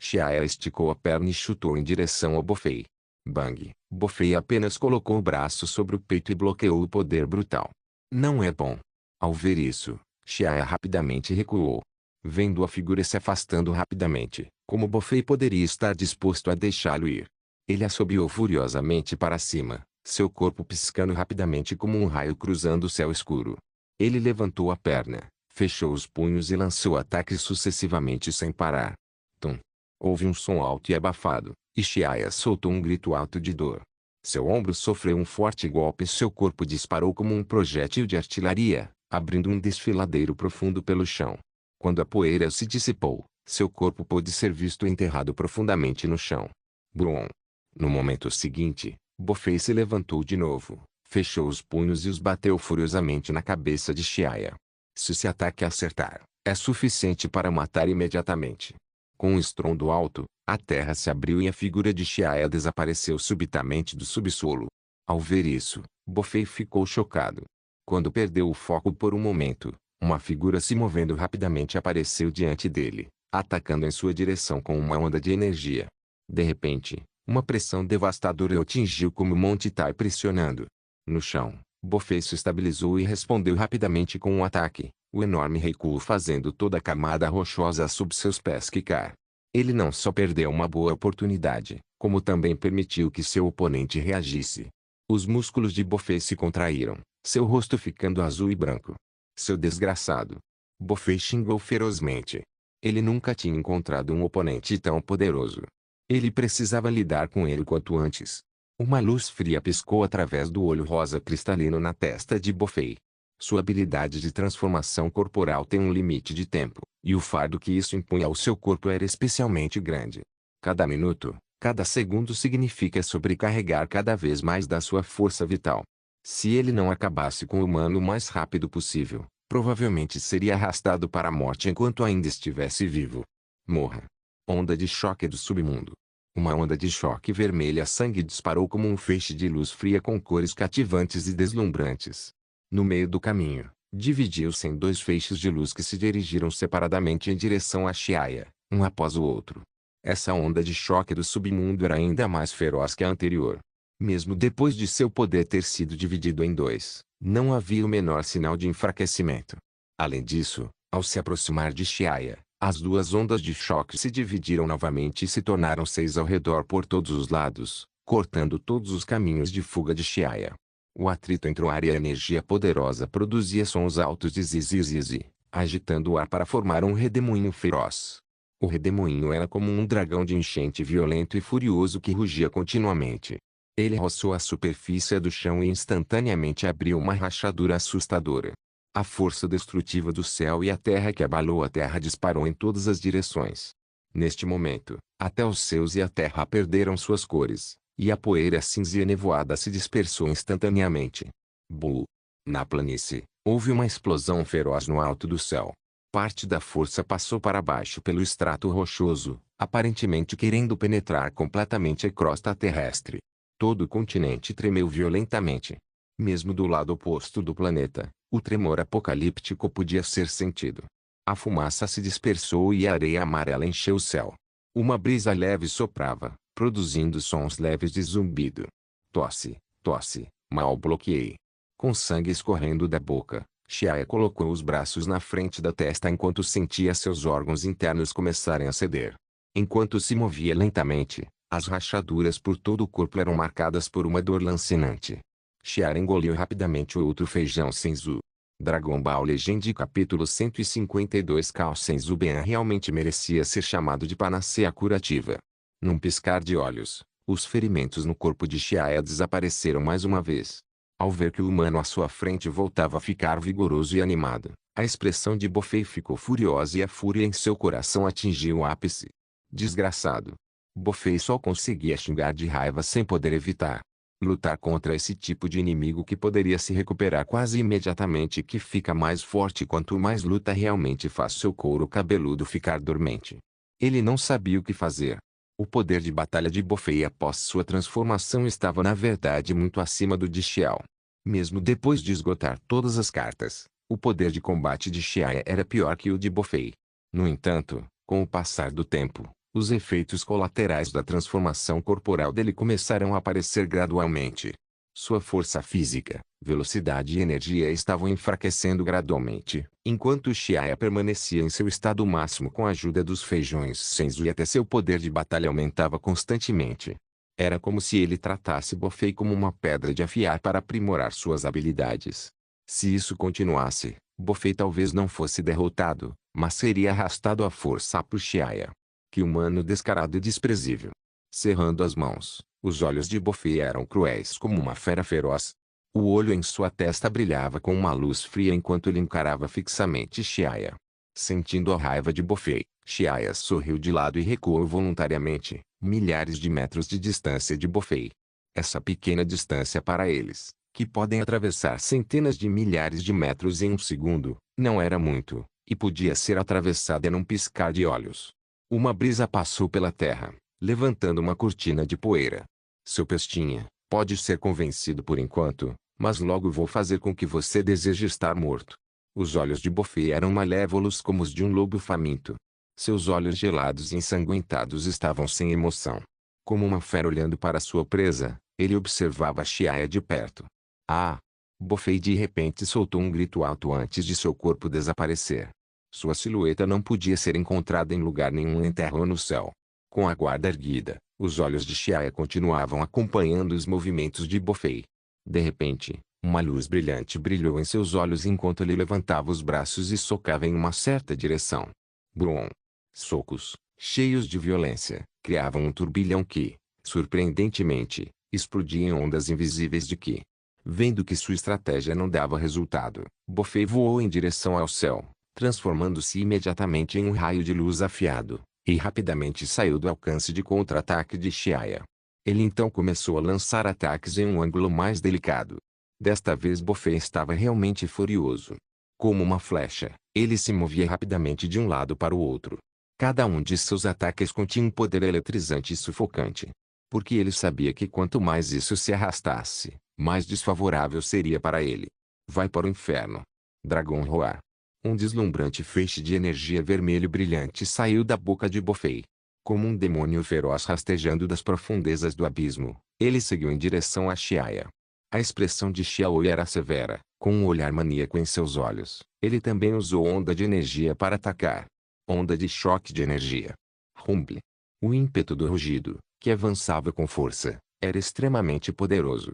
Xiaia esticou a perna e chutou em direção ao Bofei. Bang! Bofei apenas colocou o braço sobre o peito e bloqueou o poder brutal. Não é bom. Ao ver isso, Xiaia rapidamente recuou. Vendo a figura se afastando rapidamente, como Bofei poderia estar disposto a deixá-lo ir? Ele assobiou furiosamente para cima, seu corpo piscando rapidamente como um raio cruzando o céu escuro. Ele levantou a perna, fechou os punhos e lançou ataques sucessivamente sem parar. Tum! Houve um som alto e abafado, e Xiaia soltou um grito alto de dor. Seu ombro sofreu um forte golpe e seu corpo disparou como um projétil de artilharia, abrindo um desfiladeiro profundo pelo chão. Quando a poeira se dissipou, seu corpo pôde ser visto enterrado profundamente no chão. Brum! No momento seguinte, Bofei se levantou de novo, fechou os punhos e os bateu furiosamente na cabeça de Xiaia. Se esse ataque acertar, é suficiente para matar imediatamente. Com um estrondo alto, a terra se abriu e a figura de Xiaia desapareceu subitamente do subsolo. Ao ver isso, Bofei ficou chocado. Quando perdeu o foco por um momento, uma figura se movendo rapidamente apareceu diante dele, atacando em sua direção com uma onda de energia. De repente, uma pressão devastadora o atingiu como Monte Tai pressionando. No chão, Bofei se estabilizou e respondeu rapidamente com um ataque, o enorme recuo fazendo toda a camada rochosa sob seus pés quicar. Ele não só perdeu uma boa oportunidade, como também permitiu que seu oponente reagisse. Os músculos de Bofei se contraíram, seu rosto ficando azul e branco. Seu desgraçado! Bofei xingou ferozmente. Ele nunca tinha encontrado um oponente tão poderoso. Ele precisava lidar com ele quanto antes. Uma luz fria piscou através do olho rosa cristalino na testa de Bofei. Sua habilidade de transformação corporal tem um limite de tempo, e o fardo que isso impunha ao seu corpo era especialmente grande. Cada minuto, cada segundo significa sobrecarregar cada vez mais da sua força vital. Se ele não acabasse com o humano o mais rápido possível, provavelmente seria arrastado para a morte enquanto ainda estivesse vivo. Morra! Onda de choque do submundo. Uma onda de choque vermelha-sangue disparou como um feixe de luz fria com cores cativantes e deslumbrantes. No meio do caminho, dividiu-se em dois feixes de luz que se dirigiram separadamente em direção a Xiaia, um após o outro. Essa onda de choque do submundo era ainda mais feroz que a anterior. Mesmo depois de seu poder ter sido dividido em dois, não havia o menor sinal de enfraquecimento. Além disso, ao se aproximar de Xiaia, as duas ondas de choque se dividiram novamente e se tornaram 6 ao redor por todos os lados, cortando todos os caminhos de fuga de Xiaia. O atrito entre o ar e a energia poderosa produzia sons altos de zizi, agitando o ar para formar um redemoinho feroz. O redemoinho era como um dragão de enchente violento e furioso que rugia continuamente. Ele roçou a superfície do chão e instantaneamente abriu uma rachadura assustadora. A força destrutiva do céu e a terra que abalou a terra disparou em todas as direções. Neste momento, até os céus e a terra perderam suas cores, e a poeira cinza e nevoada se dispersou instantaneamente. Bull! Na planície, houve uma explosão feroz no alto do céu. Parte da força passou para baixo pelo extrato rochoso, aparentemente querendo penetrar completamente a crosta terrestre. Todo o continente tremeu violentamente. Mesmo do lado oposto do planeta, o tremor apocalíptico podia ser sentido. A fumaça se dispersou e a areia amarela encheu o céu. Uma brisa leve soprava, produzindo sons leves de zumbido. Tosse, tosse, mal bloqueei. Com sangue escorrendo da boca, Xiaia colocou os braços na frente da testa enquanto sentia seus órgãos internos começarem a ceder. Enquanto se movia lentamente, As rachaduras por todo o corpo eram marcadas por uma dor lancinante. Chiara engoliu rapidamente o outro feijão Senzu. Dragon Ball Legend capítulo 152 Cao Senzu Ben realmente merecia ser chamado de panaceia curativa. Num piscar de olhos, os ferimentos no corpo de Chiara desapareceram mais uma vez. Ao ver que o humano à sua frente voltava a ficar vigoroso e animado, a expressão de Bofei ficou furiosa e a fúria em seu coração atingiu o ápice. Desgraçado! Bofei só conseguia xingar de raiva sem poder evitar. Lutar contra esse tipo de inimigo que poderia se recuperar quase imediatamente e que fica mais forte quanto mais luta realmente faz seu couro cabeludo ficar dormente. Ele não sabia o que fazer. O poder de batalha de Bofei após sua transformação estava na verdade muito acima do de Xiao. Mesmo depois de esgotar todas as cartas, o poder de combate de Xiao era pior que o de Bofei. No entanto, com o passar do tempo, os efeitos colaterais da transformação corporal dele começaram a aparecer gradualmente. Sua força física, velocidade e energia estavam enfraquecendo gradualmente, enquanto Xiao permanecia em seu estado máximo com a ajuda dos feijões Senzu e até seu poder de batalha aumentava constantemente. Era como se ele tratasse Bofei como uma pedra de afiar para aprimorar suas habilidades. Se isso continuasse, Bofei talvez não fosse derrotado, mas seria arrastado à força por Xiao. Que humano descarado e desprezível. Cerrando as mãos, os olhos de Bofei eram cruéis como uma fera feroz. O olho em sua testa brilhava com uma luz fria enquanto ele encarava fixamente Xiao. Sentindo a raiva de Bofei, Xiao sorriu de lado e recuou voluntariamente, milhares de metros de distância de Bofei. Essa pequena distância para eles, que podem atravessar centenas de milhares de metros em um segundo, não era muito, e podia ser atravessada num piscar de olhos. Uma brisa passou pela terra, levantando uma cortina de poeira. Seu pestinha, pode ser convencido por enquanto, mas logo vou fazer com que você deseje estar morto. Os olhos de Bofei eram malévolos como os de um lobo faminto. Seus olhos gelados e ensanguentados estavam sem emoção. Como uma fera olhando para sua presa, ele observava Xiao de perto. Ah! Bofei de repente soltou um grito alto antes de seu corpo desaparecer. Sua silhueta não podia ser encontrada em lugar nenhum em terra ou no céu. Com a guarda erguida, os olhos de Xiao continuavam acompanhando os movimentos de Bofei. De repente, uma luz brilhante brilhou em seus olhos enquanto ele levantava os braços e socava em uma certa direção. Brum! Socos, cheios de violência, criavam um turbilhão que, surpreendentemente, explodia em ondas invisíveis de Qi. Vendo que sua estratégia não dava resultado, Bofei voou em direção ao céu, transformando-se imediatamente em um raio de luz afiado, e rapidamente saiu do alcance de contra-ataque de Xiao. Ele então começou a lançar ataques em um ângulo mais delicado. Desta vez Bofei estava realmente furioso. Como uma flecha, ele se movia rapidamente de um lado para o outro. Cada um de seus ataques continha um poder eletrizante e sufocante. Porque ele sabia que quanto mais isso se arrastasse, mais desfavorável seria para ele. Vai para o inferno. Dragon Roar. Um deslumbrante feixe de energia vermelho brilhante saiu da boca de Bofei. Como um demônio feroz rastejando das profundezas do abismo, ele seguiu em direção a Xiao. A expressão de Xiao era severa, com um olhar maníaco em seus olhos. Ele também usou onda de energia para atacar. Onda de choque de energia. Rumble. O ímpeto do rugido, que avançava com força, era extremamente poderoso.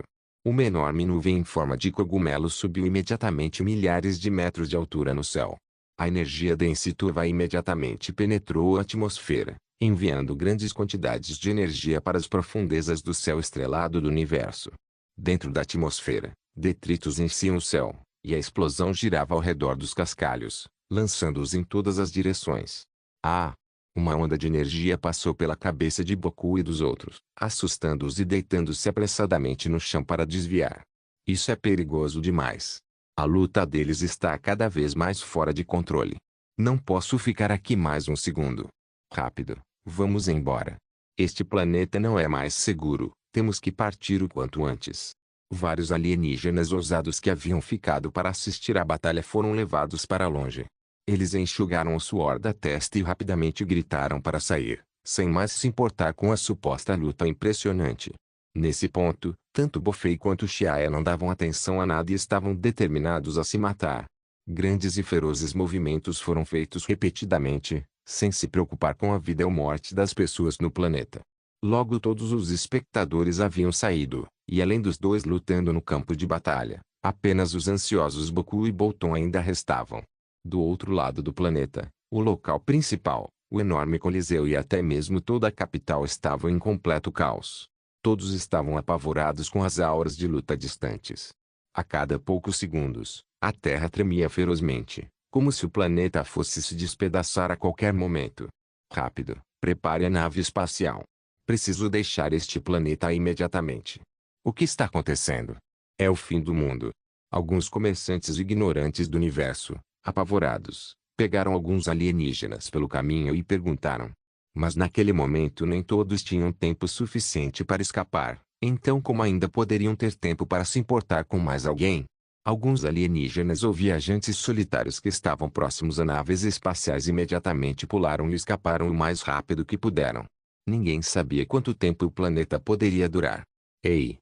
Uma enorme nuvem em forma de cogumelo subiu imediatamente milhares de metros de altura no céu. A energia densiturva imediatamente penetrou a atmosfera, enviando grandes quantidades de energia para as profundezas do céu estrelado do universo. Dentro da atmosfera, detritos enchiam o céu, e a explosão girava ao redor dos cascalhos, lançando-os em todas as direções. Ah! Uma onda de energia passou pela cabeça de Boku e dos outros, assustando-os e deitando-se apressadamente no chão para desviar. Isso é perigoso demais. A luta deles está cada vez mais fora de controle. Não posso ficar aqui mais um segundo. Rápido, vamos embora. Este planeta não é mais seguro, temos que partir o quanto antes. Vários alienígenas ousados que haviam ficado para assistir à batalha foram levados para longe. Eles enxugaram o suor da testa e rapidamente gritaram para sair, sem mais se importar com a suposta luta impressionante. Nesse ponto, tanto Bofei quanto Xiao não davam atenção a nada e estavam determinados a se matar. Grandes e ferozes movimentos foram feitos repetidamente, sem se preocupar com a vida ou morte das pessoas no planeta. Logo todos os espectadores haviam saído, e além dos dois lutando no campo de batalha, apenas os ansiosos Boku e Bolton ainda restavam. Do outro lado do planeta, o local principal, o enorme Coliseu e até mesmo toda a capital estavam em completo caos. Todos estavam apavorados com as auras de luta distantes. A cada poucos segundos, a Terra tremia ferozmente, como se o planeta fosse se despedaçar a qualquer momento. Rápido, prepare a nave espacial. Preciso deixar este planeta imediatamente. O que está acontecendo? É o fim do mundo. Alguns comerciantes ignorantes do universo, apavorados, pegaram alguns alienígenas pelo caminho e perguntaram. Mas naquele momento nem todos tinham tempo suficiente para escapar, então como ainda poderiam ter tempo para se importar com mais alguém? Alguns alienígenas ou viajantes solitários que estavam próximos a naves espaciais imediatamente pularam e escaparam o mais rápido que puderam. Ninguém sabia quanto tempo o planeta poderia durar. Ei,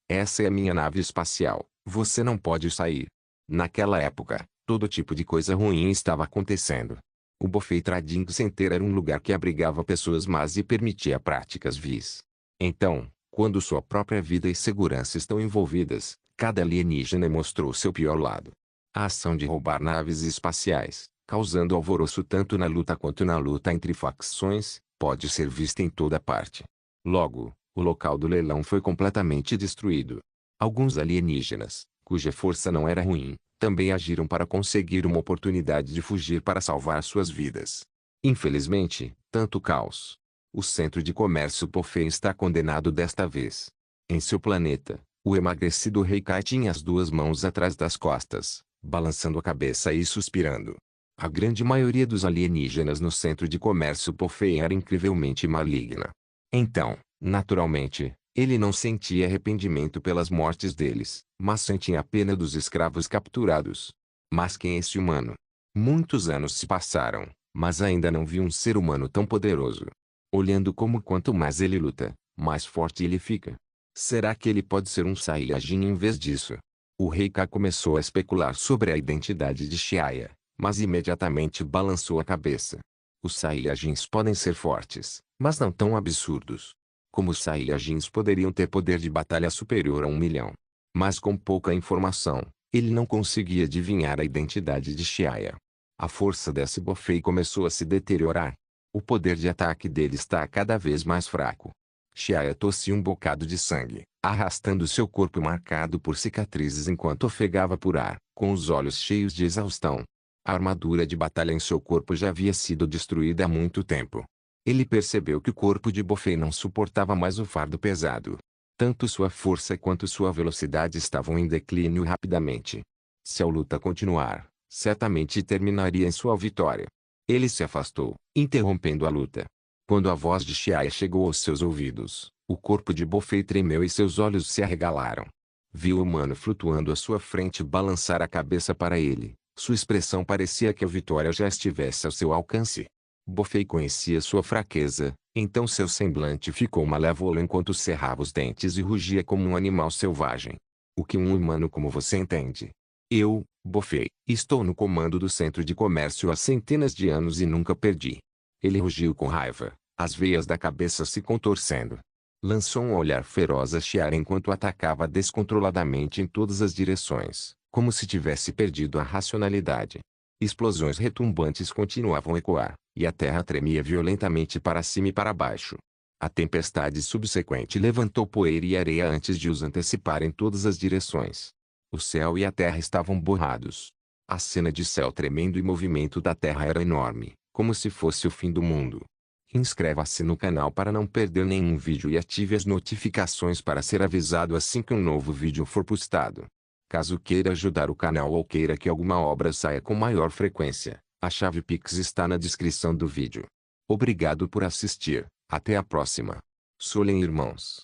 essa é a minha nave espacial, você não pode sair. Naquela época, todo tipo de coisa ruim estava acontecendo. O Buffet Trading Center era um lugar que abrigava pessoas más e permitia práticas vis. Então, quando sua própria vida e segurança estão envolvidas, cada alienígena mostrou seu pior lado. A ação de roubar naves espaciais, causando alvoroço tanto na luta quanto na luta entre facções, pode ser vista em toda parte. Logo, o local do leilão foi completamente destruído. Alguns alienígenas, cuja força não era ruim, também agiram para conseguir uma oportunidade de fugir para salvar suas vidas. Infelizmente, tanto caos. O centro de comércio Pofei está condenado desta vez. Em seu planeta, o emagrecido Rei Kai tinha as duas mãos atrás das costas, balançando a cabeça e suspirando. A grande maioria dos alienígenas no centro de comércio Pofei era incrivelmente maligna. Então, naturalmente, ele não sentia arrependimento pelas mortes deles, mas sentia a pena dos escravos capturados. Mas quem é esse humano? Muitos anos se passaram, mas ainda não vi um ser humano tão poderoso. Olhando como quanto mais ele luta, mais forte ele fica. Será que ele pode ser um Saiyajin em vez disso? O Rei Ka começou a especular sobre a identidade de Shiaya, mas imediatamente balançou a cabeça. Os Saiyajins podem ser fortes, mas não tão absurdos. Como os Saiyajins poderiam ter poder de batalha superior a 1 milhão. Mas com pouca informação, ele não conseguia adivinhar a identidade de Shiaya. A força desse Bofei começou a se deteriorar. O poder de ataque dele está cada vez mais fraco. Shiaya tossia um bocado de sangue, arrastando seu corpo marcado por cicatrizes enquanto ofegava por ar, com os olhos cheios de exaustão. A armadura de batalha em seu corpo já havia sido destruída há muito tempo. Ele percebeu que o corpo de Bofei não suportava mais o fardo pesado. Tanto sua força quanto sua velocidade estavam em declínio rapidamente. Se a luta continuar, certamente terminaria em sua vitória. Ele se afastou, interrompendo a luta. Quando a voz de Shiaya chegou aos seus ouvidos, o corpo de Bofei tremeu e seus olhos se arregalaram. Viu o humano flutuando à sua frente balançar a cabeça para ele. Sua expressão parecia que a vitória já estivesse ao seu alcance. Bofei conhecia sua fraqueza, então seu semblante ficou malévolo enquanto cerrava os dentes e rugia como um animal selvagem. O que um humano como você entende? Eu, Bofei, estou no comando do centro de comércio há centenas de anos e nunca perdi. Ele rugiu com raiva, as veias da cabeça se contorcendo. Lançou um olhar feroz a Shiara enquanto atacava descontroladamente em todas as direções, como se tivesse perdido a racionalidade. Explosões retumbantes continuavam a ecoar, e a terra tremia violentamente para cima e para baixo. A tempestade subsequente levantou poeira e areia antes de os antecipar em todas as direções. O céu e a terra estavam borrados. A cena de céu tremendo e movimento da terra era enorme, como se fosse o fim do mundo. Inscreva-se no canal para não perder nenhum vídeo e ative as notificações para ser avisado assim que um novo vídeo for postado. Caso queira ajudar o canal ou queira que alguma obra saia com maior frequência, a chave Pix está na descrição do vídeo. Obrigado por assistir, até a próxima. Solem irmãos.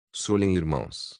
Solem irmãos.